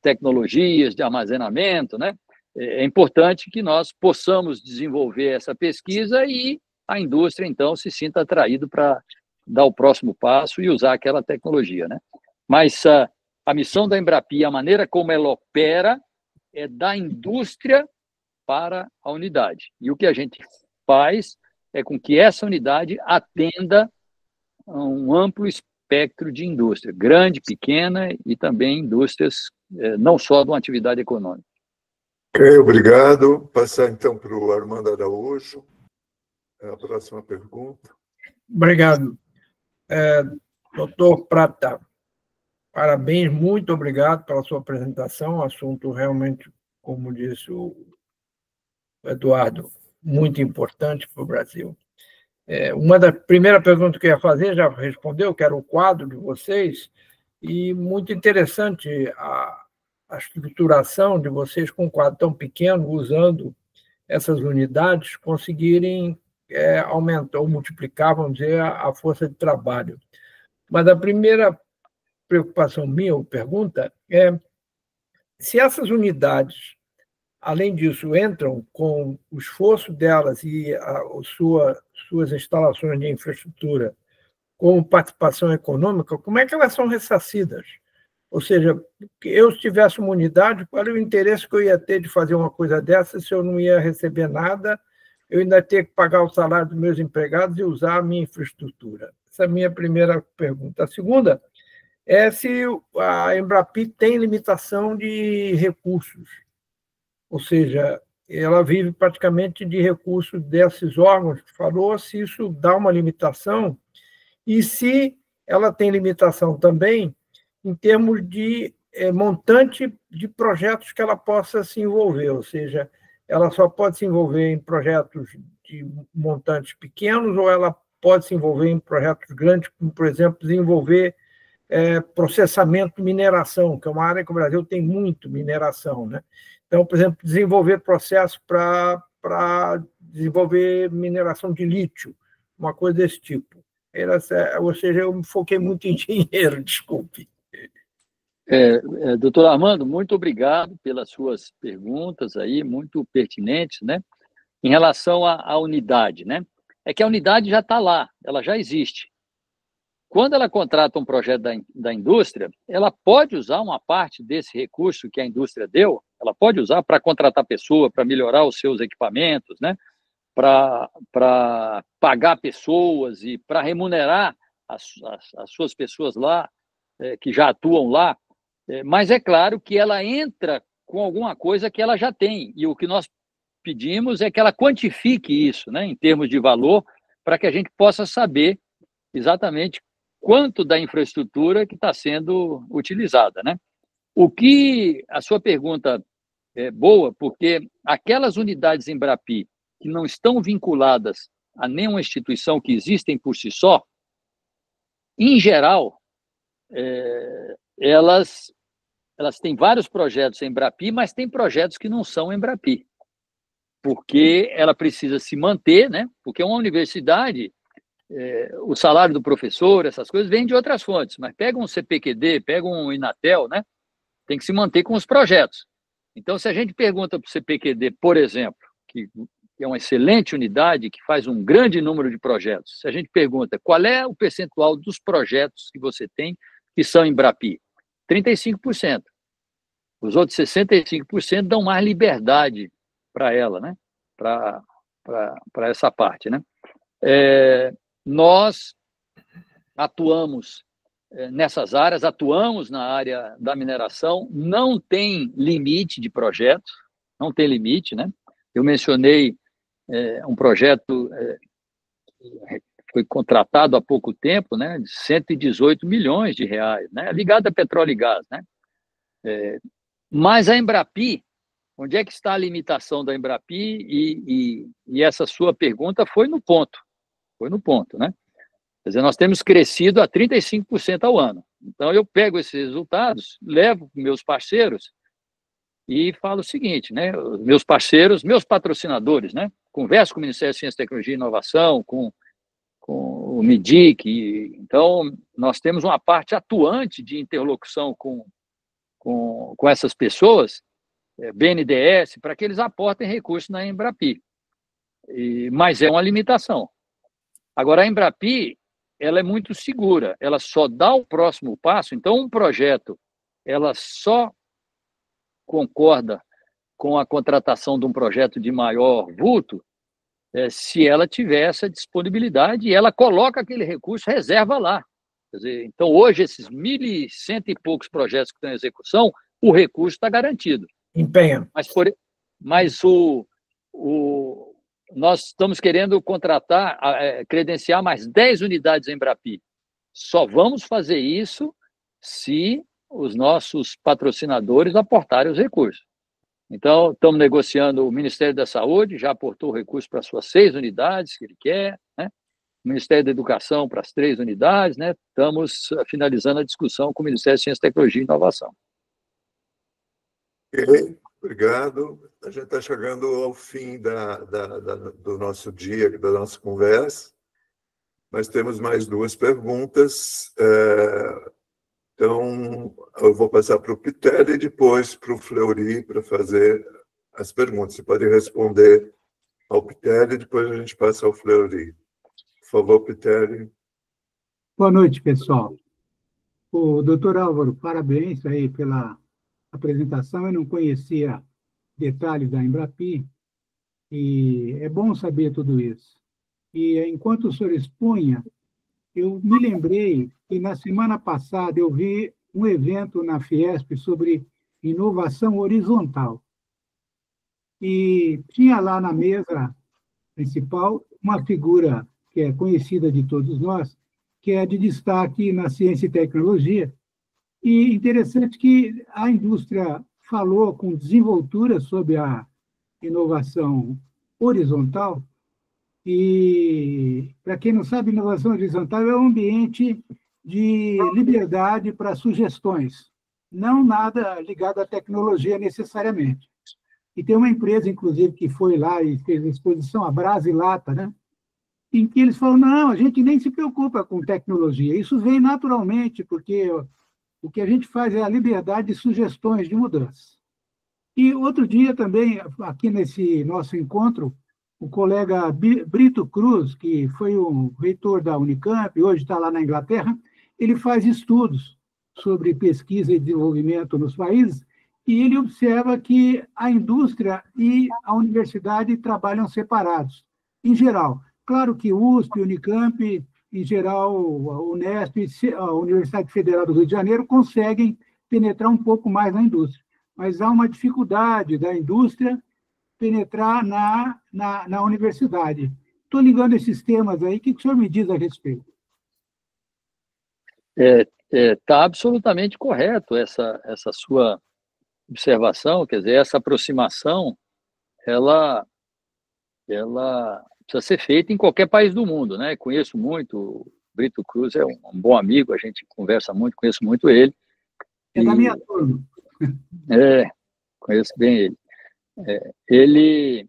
tecnologias de armazenamento, né? É importante que nós possamos desenvolver essa pesquisa e a indústria, então, se sinta atraído para dar o próximo passo e usar aquela tecnologia, né? Mas a missão da Embrapi, a maneira como ela opera, é da indústria para a unidade. E o que a gente faz é com que essa unidade atenda a um amplo espectro de indústria, grande, pequena e também indústrias não só de uma atividade econômica. Ok, obrigado. Passar então para o Armando Araújo. A próxima pergunta. Obrigado. Doutor Prata, parabéns, muito obrigado pela sua apresentação. Assunto realmente, como disse o Eduardo, muito importante para o Brasil. Uma das primeiras perguntas que eu ia fazer, já respondeu, que era o quadro de vocês, e muito interessante a estruturação de vocês com um quadro tão pequeno, usando essas unidades, conseguirem aumentar ou multiplicar, vamos dizer, a força de trabalho. Mas a primeira preocupação minha, ou pergunta, é se essas unidades, além disso, entram com o esforço delas e suas instalações de infraestrutura com participação econômica, como é que elas são ressarcidas? Ou seja, eu, se tivesse uma unidade, qual é o interesse que eu ia ter de fazer uma coisa dessa se eu não ia receber nada, eu ainda ia ter que pagar o salário dos meus empregados e usar a minha infraestrutura? Essa é a minha primeira pergunta. A segunda é se a Embrapi tem limitação de recursos, ou seja, ela vive praticamente de recursos desses órgãos que falou, se isso dá uma limitação, e se ela tem limitação também em termos de montante de projetos que ela possa se envolver, ou seja, ela só pode se envolver em projetos de montantes pequenos ou ela pode se envolver em projetos grandes, como, por exemplo, desenvolver processamento, mineração, que é uma área que o Brasil tem muito mineração, né? Então, por exemplo, desenvolver processos para desenvolver mineração de lítio, uma coisa desse tipo. Ou seja, eu me foquei muito em dinheiro, desculpe. Doutor Armando, muito obrigado pelas suas perguntas aí, muito pertinentes, né? Em relação à unidade, né? É que a unidade já está lá, ela já existe. Quando ela contrata um projeto da indústria, ela pode usar uma parte desse recurso que a indústria deu, ela pode usar para contratar pessoa, para melhorar os seus equipamentos, né? Para pagar pessoas e para remunerar as suas pessoas lá, que já atuam lá. Mas é claro que ela entra com alguma coisa que ela já tem. E o que nós pedimos é que ela quantifique isso, né, em termos de valor, para que a gente possa saber exatamente quanto da infraestrutura que está sendo utilizada, né? O que a sua pergunta é boa, porque aquelas unidades Embrapi que não estão vinculadas a nenhuma instituição, que existem por si só, em geral, elas têm vários projetos Embrapi, mas tem projetos que não são Embrapi, porque ela precisa se manter, né? Porque uma universidade, o salário do professor, essas coisas, vêm de outras fontes, mas pega um CPQD, pega um Inatel, né? Tem que se manter com os projetos. Então, se a gente pergunta para o CPQD, por exemplo, que é uma excelente unidade, que faz um grande número de projetos, se a gente pergunta qual é o percentual dos projetos que você tem que são Embrapi, 35%. Os outros 65% dão mais liberdade para ela, né? Para essa parte, né? Nós atuamos nessas áreas, atuamos na área da mineração, não tem limite de projetos, não tem limite, né? Eu mencionei um projeto que foi contratado há pouco tempo, né, de 118 milhões de reais, né, ligado a petróleo e gás, né? Mas a Embrapi, onde é que está a limitação da Embrapi? E essa sua pergunta foi no ponto, né? Quer dizer, nós temos crescido a 35% ao ano. Então, eu pego esses resultados, levo para meus parceiros e falo o seguinte, né? Meus parceiros, meus patrocinadores, né? Converso com o Ministério da Ciência, Tecnologia e Inovação, com o MIDIC. Então, nós temos uma parte atuante de interlocução com essas pessoas, BNDES, para que eles aportem recursos na Embrapi. Mas é uma limitação. Agora, a Embrapi, ela é muito segura, ela só dá o próximo passo. Então, um projeto, ela só concorda com a contratação de um projeto de maior vulto se ela tiver essa disponibilidade e ela coloca aquele recurso, reserva lá. Quer dizer, então, hoje, esses 1.100 e poucos projetos que estão em execução, o recurso está garantido. Empenha. Mas nós estamos querendo contratar, credenciar mais 10 unidades Embrapi. Só vamos fazer isso se os nossos patrocinadores aportarem os recursos. Então, estamos negociando, o Ministério da Saúde já aportou recursos para as suas 6 unidades que ele quer, né? O Ministério da Educação para as 3 unidades, né? Estamos finalizando a discussão com o Ministério da Ciência, Tecnologia e Inovação. Ok, obrigado. A gente está chegando ao fim do nosso dia, da nossa conversa, mas temos mais 2 perguntas. Então, eu vou passar para o Pitelli e depois para o Fleury para fazer as perguntas. Você pode responder ao Pitelli e depois a gente passa ao Fleury. Por favor, Pitelli. Boa noite, pessoal. O doutor Álvaro, parabéns aí pela apresentação. Eu não conhecia detalhes da Embrapi e é bom saber tudo isso. E enquanto o senhor expunha, eu me lembrei que na semana passada eu vi um evento na Fiesp sobre inovação horizontal. E tinha lá na mesa principal uma figura que é conhecida de todos nós, que é de destaque na ciência e tecnologia. E interessante que a indústria falou com desenvoltura sobre a inovação horizontal. E, para quem não sabe, inovação horizontal é um ambiente de liberdade para sugestões, não nada ligado à tecnologia necessariamente. E tem uma empresa, inclusive, que foi lá e fez a exposição, a Brasilata, né? Em que eles falam, não, a gente nem se preocupa com tecnologia, isso vem naturalmente, porque o que a gente faz é a liberdade de sugestões de mudanças. E outro dia também, aqui nesse nosso encontro, o colega Brito Cruz, que foi o reitor da Unicamp, hoje está lá na Inglaterra, ele faz estudos sobre pesquisa e desenvolvimento nos países, e ele observa que a indústria e a universidade trabalham separados, em geral. Claro que USP, Unicamp, em geral, a Unesp, a Universidade Federal do Rio de Janeiro conseguem penetrar um pouco mais na indústria, mas há uma dificuldade da indústria penetrar na universidade. Estou ligando esses temas aí, o que o senhor me diz a respeito? Está absolutamente correto essa sua observação, quer dizer, essa aproximação, ela precisa ser feita em qualquer país do mundo, né? Conheço muito, o Brito Cruz é um bom amigo, a gente conversa muito, conheço muito ele. É da minha turma. Conheço bem ele.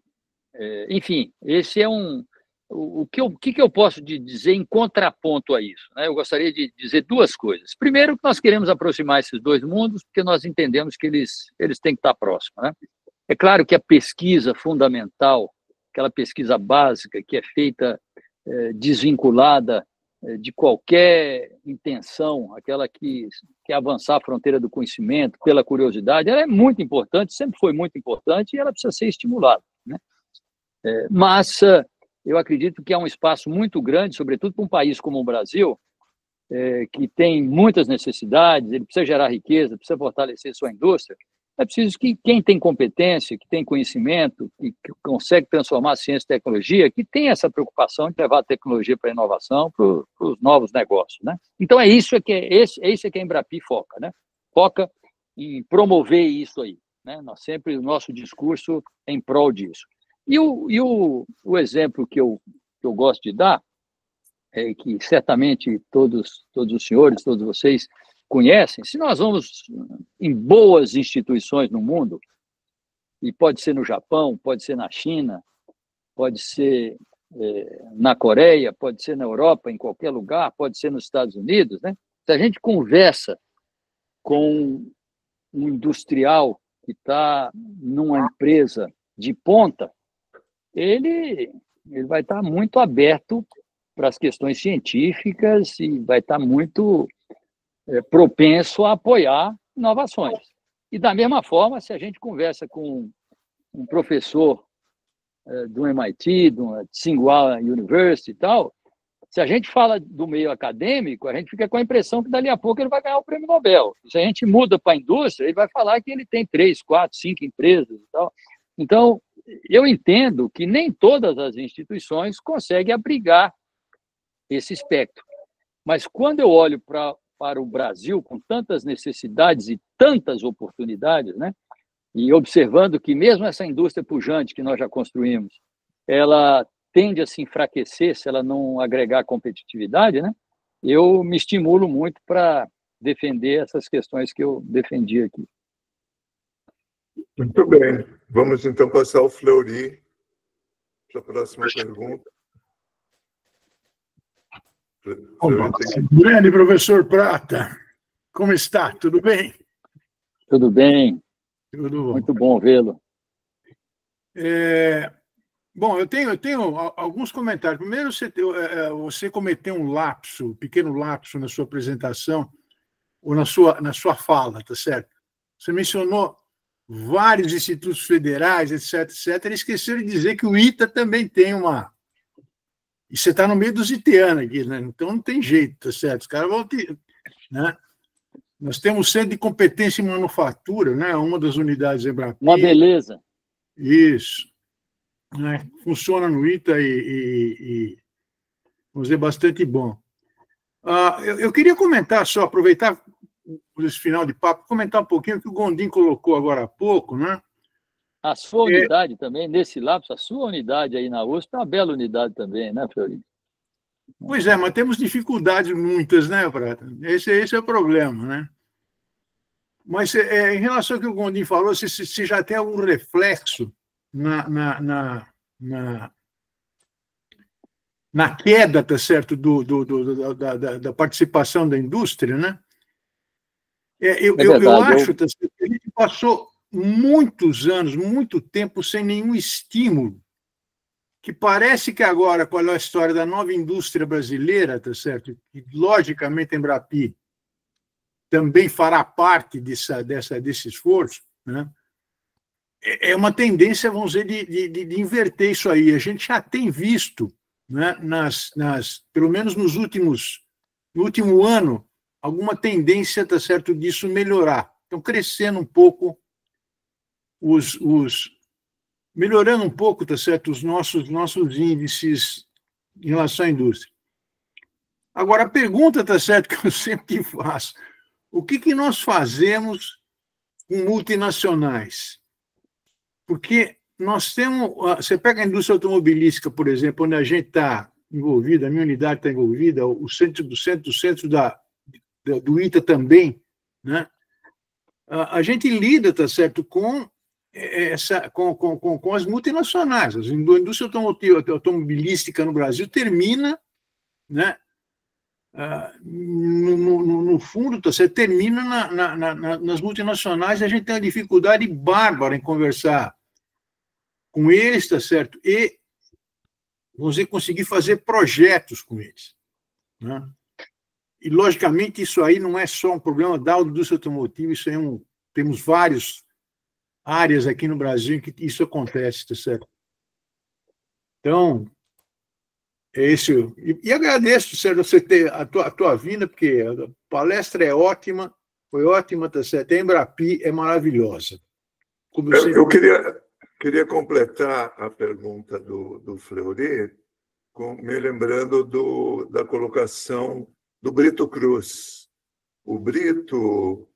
Enfim, esse é o que eu posso dizer em contraponto a isso, né? Eu gostaria de dizer duas coisas. Primeiro, que nós queremos aproximar esses dois mundos, porque nós entendemos que eles têm que estar próximos, né? É claro que a pesquisa fundamental, aquela pesquisa básica que é feita desvinculada de qualquer intenção, aquela que avançar a fronteira do conhecimento pela curiosidade, ela é muito importante, sempre foi muito importante e ela precisa ser estimulada, né? Mas eu acredito que há um espaço muito grande, sobretudo para um país como o Brasil, que tem muitas necessidades, ele precisa gerar riqueza, precisa fortalecer sua indústria. É preciso que quem tem competência, que tem conhecimento, que consegue transformar a ciência e tecnologia, que tem essa preocupação de levar a tecnologia para a inovação, para os novos negócios, né? Então, é isso que a Embrapi foca, né? Foca em promover isso aí, né? O nosso discurso é em prol disso. E o exemplo que eu gosto de dar, que certamente todos os senhores, todos vocês conhecem, se nós vamos em boas instituições no mundo, e pode ser no Japão, pode ser na China, pode ser na Coreia, pode ser na Europa, em qualquer lugar, pode ser nos Estados Unidos, né? Se a gente conversa com um industrial que está numa empresa de ponta, ele vai estar muito aberto para as questões científicas e vai estar muito propenso a apoiar inovações. E, da mesma forma, se a gente conversa com um professor do MIT, do Tsinghua University e tal, se a gente fala do meio acadêmico, a gente fica com a impressão que dali a pouco ele vai ganhar o prêmio Nobel. Se a gente muda para a indústria, ele vai falar que ele tem 3, 4, 5 empresas e tal. Então, eu entendo que nem todas as instituições conseguem abrigar esse espectro. Mas quando eu olho para o Brasil, com tantas necessidades e tantas oportunidades, né? E observando que mesmo essa indústria pujante que nós já construímos, ela tende a se enfraquecer se ela não agregar competitividade, né? Eu me estimulo muito para defender essas questões que eu defendi aqui. Muito bem. Vamos, então, passar ao Fleury para a próxima pergunta. Grande professor Prata, como está? Tudo bem? Tudo bem. Tudo bom. Muito bom vê-lo. Bom, eu tenho alguns comentários. Primeiro, você cometeu um pequeno lapso na sua apresentação, ou na sua fala, tá certo? Você mencionou vários institutos federais, etc., e esqueceram de dizer que o ITA também tem uma... E você está no meio dos itianos aqui, né? Então não tem jeito, tá certo? Os caras vão ter... Né? Nós temos Centro de Competência em Manufatura, né? Uma das unidades Embrapi. Uma beleza. Isso. Né? Funciona no ITA e vamos dizer, bastante bom. Eu queria comentar só, aproveitar esse final de papo, comentar um pouquinho o que o Gondim colocou agora há pouco, né? A sua unidade também, nesse lapso, a sua unidade aí na USP é uma bela unidade também, né, Fleury? Pois é, mas temos dificuldades muitas, né, Prata? Esse é o problema, né? Mas em relação ao que o Gondim falou, se já tem algum reflexo na queda, tá certo, da participação da indústria, né? Eu acho que a gente passou muitos anos, muito tempo, sem nenhum estímulo, que parece que agora, com a história da nova indústria brasileira, tá certo? E, logicamente, a Embrapi também fará parte desse esforço, né? É uma tendência, vamos dizer, de inverter isso aí. A gente já tem visto, né, pelo menos no último ano, alguma tendência, tá certo, disso melhorar. Então, crescendo um pouco melhorando um pouco, tá certo, os nossos índices em relação à indústria. Agora, a pergunta, tá certo, que eu sempre faço, o que nós fazemos com multinacionais? Porque nós temos, você pega a indústria automobilística, por exemplo, onde a gente está envolvido, a minha unidade está envolvida, o centro do ITA também, né? A gente lida, tá certo, com as multinacionais. A indústria automobilística no Brasil termina, né? No fundo, tá certo, termina nas multinacionais, e a gente tem uma dificuldade bárbara em conversar com eles, tá certo, e você conseguir fazer projetos com eles, né? E, logicamente, isso aí não é só um problema da indústria automotiva, isso é temos várias áreas aqui no Brasil em que isso acontece, tá certo? Então, e agradeço, Sérgio, você ter a tua vinda, porque a palestra é ótima, foi ótima, tá certo? A Embrapi é maravilhosa. Eu queria completar a pergunta do Fleury, me lembrando da colocação do Brito Cruz. O Brito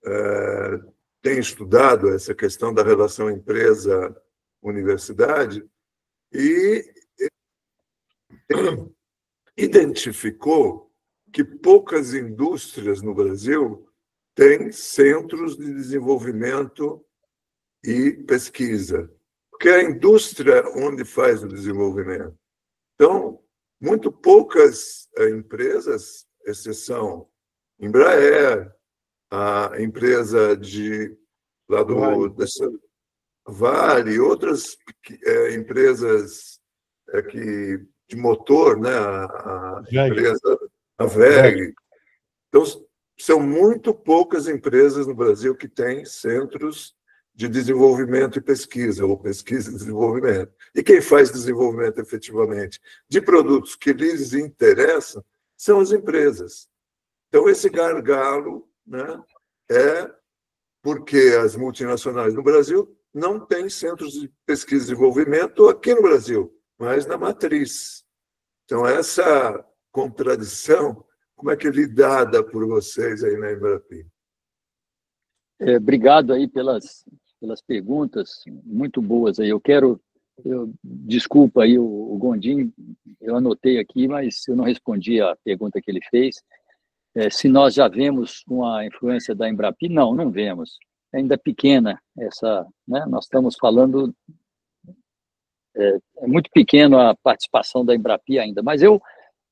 tem estudado essa questão da relação empresa-universidade e identificou que poucas indústrias no Brasil têm centros de desenvolvimento e pesquisa, porque é a indústria onde faz o desenvolvimento. Então, muito poucas empresas, exceção Embraer, a empresa lá dessa Vale, outras empresas de motor, né? A empresa, a VEG. Então, são muito poucas empresas no Brasil que têm centros de desenvolvimento e pesquisa, ou pesquisa e desenvolvimento. E quem faz desenvolvimento efetivamente de produtos que lhes interessam são as empresas. Então, esse gargalo, né, é porque as multinacionais no Brasil não têm centros de pesquisa e desenvolvimento aqui no Brasil, mas na matriz. Então, essa contradição, como é que é lidada por vocês aí na Embrapi? Obrigado aí pelas perguntas muito boas aí. Desculpa aí o Gondim, eu anotei aqui, mas eu não respondi a pergunta que ele fez. Se nós já vemos uma influência da Embrapi, não vemos. Ainda pequena essa, né? Nós estamos falando, é muito pequeno a participação da Embrapi ainda, mas eu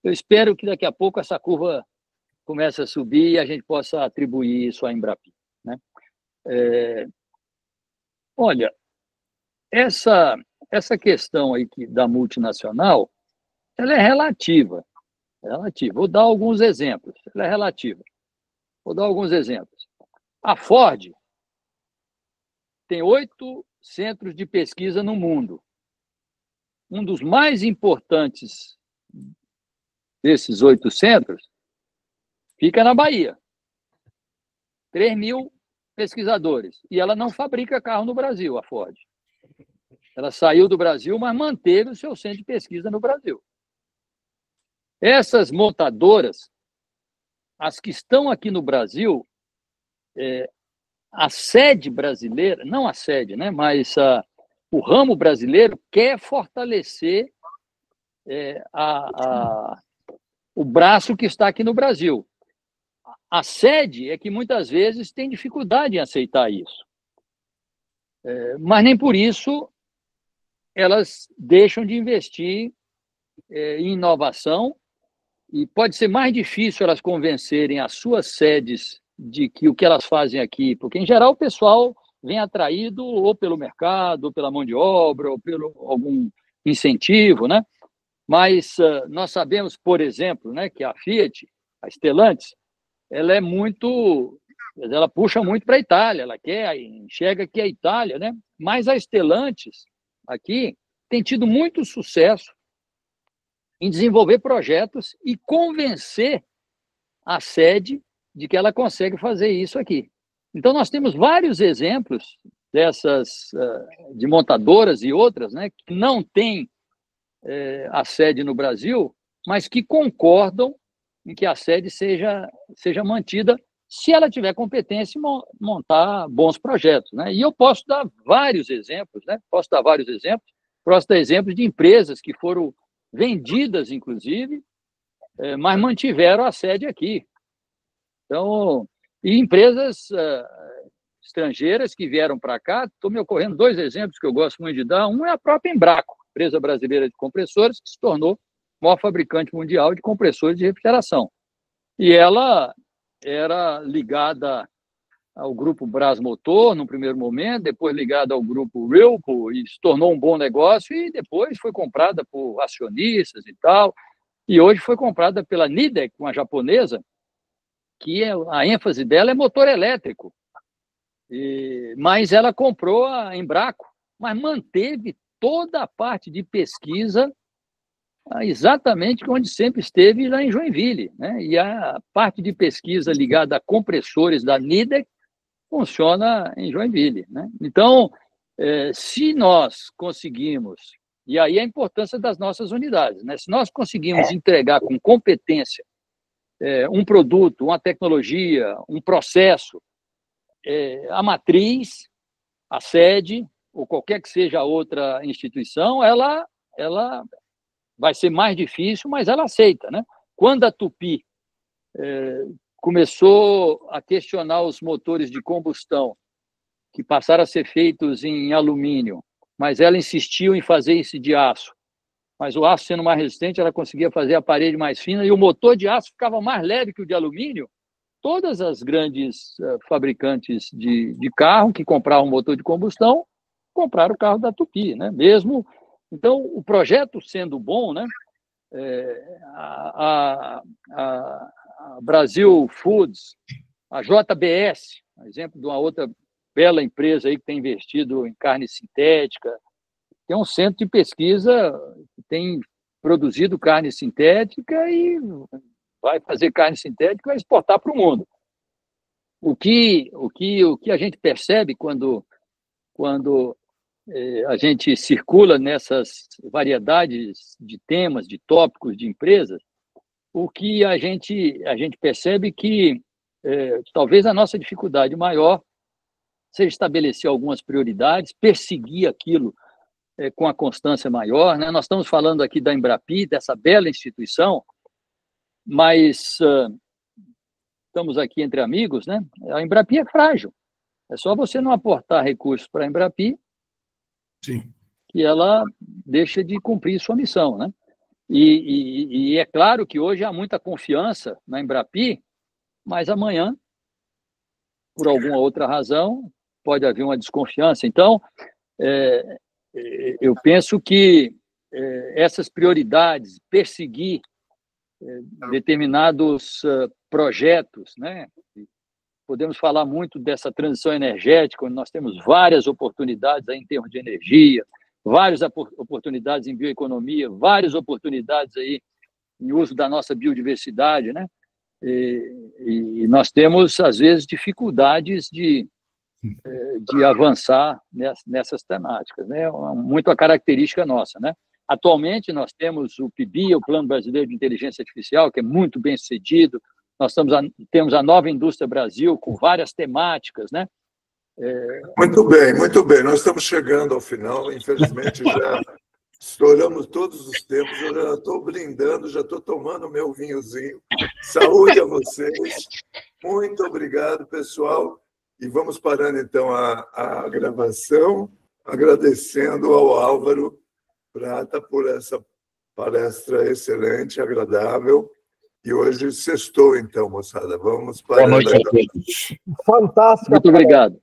espero que daqui a pouco essa curva comece a subir e a gente possa atribuir isso à Embrapi, né? Olha, essa questão aí da multinacional, ela é relativa. Vou dar alguns exemplos. Ela é relativa. Vou dar alguns exemplos. A Ford tem 8 centros de pesquisa no mundo. Um dos mais importantes desses 8 centros fica na Bahia. 3.000 pesquisadores. E ela não fabrica carro no Brasil, a Ford. Ela saiu do Brasil, mas manteve o seu centro de pesquisa no Brasil. Essas montadoras, as que estão aqui no Brasil, a sede brasileira, não a sede, né, mas o ramo brasileiro quer fortalecer o braço que está aqui no Brasil. A sede é que muitas vezes tem dificuldade em aceitar isso. Mas nem por isso elas deixam de investir em inovação, e pode ser mais difícil elas convencerem as suas sedes de que o que elas fazem aqui, porque, em geral, o pessoal vem atraído ou pelo mercado, ou pela mão de obra, ou pelo algum incentivo, né? Mas nós sabemos, por exemplo, né, que a Fiat, a Stellantis, ela puxa muito para a Itália, ela enxerga que a Itália, né? Mas a Stellantis aqui tem tido muito sucesso em desenvolver projetos e convencer a sede de que ela consegue fazer isso aqui. Então, nós temos vários exemplos dessas, de montadoras e outras, né, que não têm a sede no Brasil, mas que concordam em que a sede seja mantida, se ela tiver competência em montar bons projetos, né? E eu posso dar vários exemplos, né? Posso dar exemplos de empresas que foram vendidas, inclusive, mas mantiveram a sede aqui. Então, e empresas estrangeiras que vieram para cá, estou me ocorrendo 2 exemplos que eu gosto muito de dar. Um é a própria Embraco, empresa brasileira de compressores, que se tornou o maior fabricante mundial de compressores de refrigeração. E ela era ligada ao grupo Brasmotor, no primeiro momento, depois ligada ao grupo Whirlpool, e se tornou um bom negócio, e depois foi comprada por acionistas e tal, e hoje foi comprada pela Nidec, uma japonesa, que a ênfase dela é motor elétrico. Mas ela comprou a Embraco, mas manteve toda a parte de pesquisa exatamente onde sempre esteve, lá em Joinville, né? E a parte de pesquisa ligada a compressores da Nidec funciona em Joinville, né? Então, se nós conseguimos, e aí a importância das nossas unidades, né? Se nós conseguimos entregar com competência um produto, uma tecnologia, um processo, a matriz, a sede, ou qualquer que seja a outra instituição, ela vai ser mais difícil, mas ela aceita, né? Quando a Tupi começou a questionar os motores de combustão, que passaram a ser feitos em alumínio, mas ela insistiu em fazer isso de aço. Mas o aço sendo mais resistente, ela conseguia fazer a parede mais fina e o motor de aço ficava mais leve que o de alumínio. Todas as grandes fabricantes de carro que compravam motor de combustão compraram o carro da Tupi, né? Mesmo. Então, o projeto sendo bom, né? A Brasil Foods, a JBS, exemplo de uma outra bela empresa aí que tem investido em carne sintética, tem um centro de pesquisa que tem produzido carne sintética e vai fazer carne sintética e vai exportar para o mundo. O que a gente percebe quando a gente circula nessas variedades de temas, de tópicos, de empresas, o que a gente percebe que talvez a nossa dificuldade maior seja estabelecer algumas prioridades, perseguir aquilo com a constância maior, né? Nós estamos falando aqui da Embrapi, dessa bela instituição, mas estamos aqui entre amigos, né? A Embrapi é frágil. É só você não aportar recursos para a Embrapi, sim, que ela deixa de cumprir sua missão, né? E é claro que hoje há muita confiança na Embrapi, mas amanhã, por alguma outra razão, pode haver uma desconfiança. Então, eu penso que essas prioridades, perseguir determinados projetos, né? Podemos falar muito dessa transição energética, onde nós temos várias oportunidades aí em termos de energia, várias oportunidades em bioeconomia, várias oportunidades aí em uso da nossa biodiversidade, né? E nós temos, às vezes, dificuldades de avançar nessas temáticas, né? Muito a característica nossa, né? Atualmente, nós temos o PIBI, o Plano Brasileiro de Inteligência Artificial, que é muito bem sucedido. Nós temos a Nova Indústria Brasil, com várias temáticas, né? Muito bem, muito bem. Nós estamos chegando ao final, infelizmente já estouramos todos os tempos, eu já estou brindando, já estou tomando meu vinhozinho. Saúde a vocês. Muito obrigado, pessoal. E vamos parando, então, a gravação, agradecendo ao Álvaro Prata por essa palestra excelente, agradável. E hoje sextou, então, moçada. Vamos para... Boa noite a todos. Fantástico. Muito obrigado.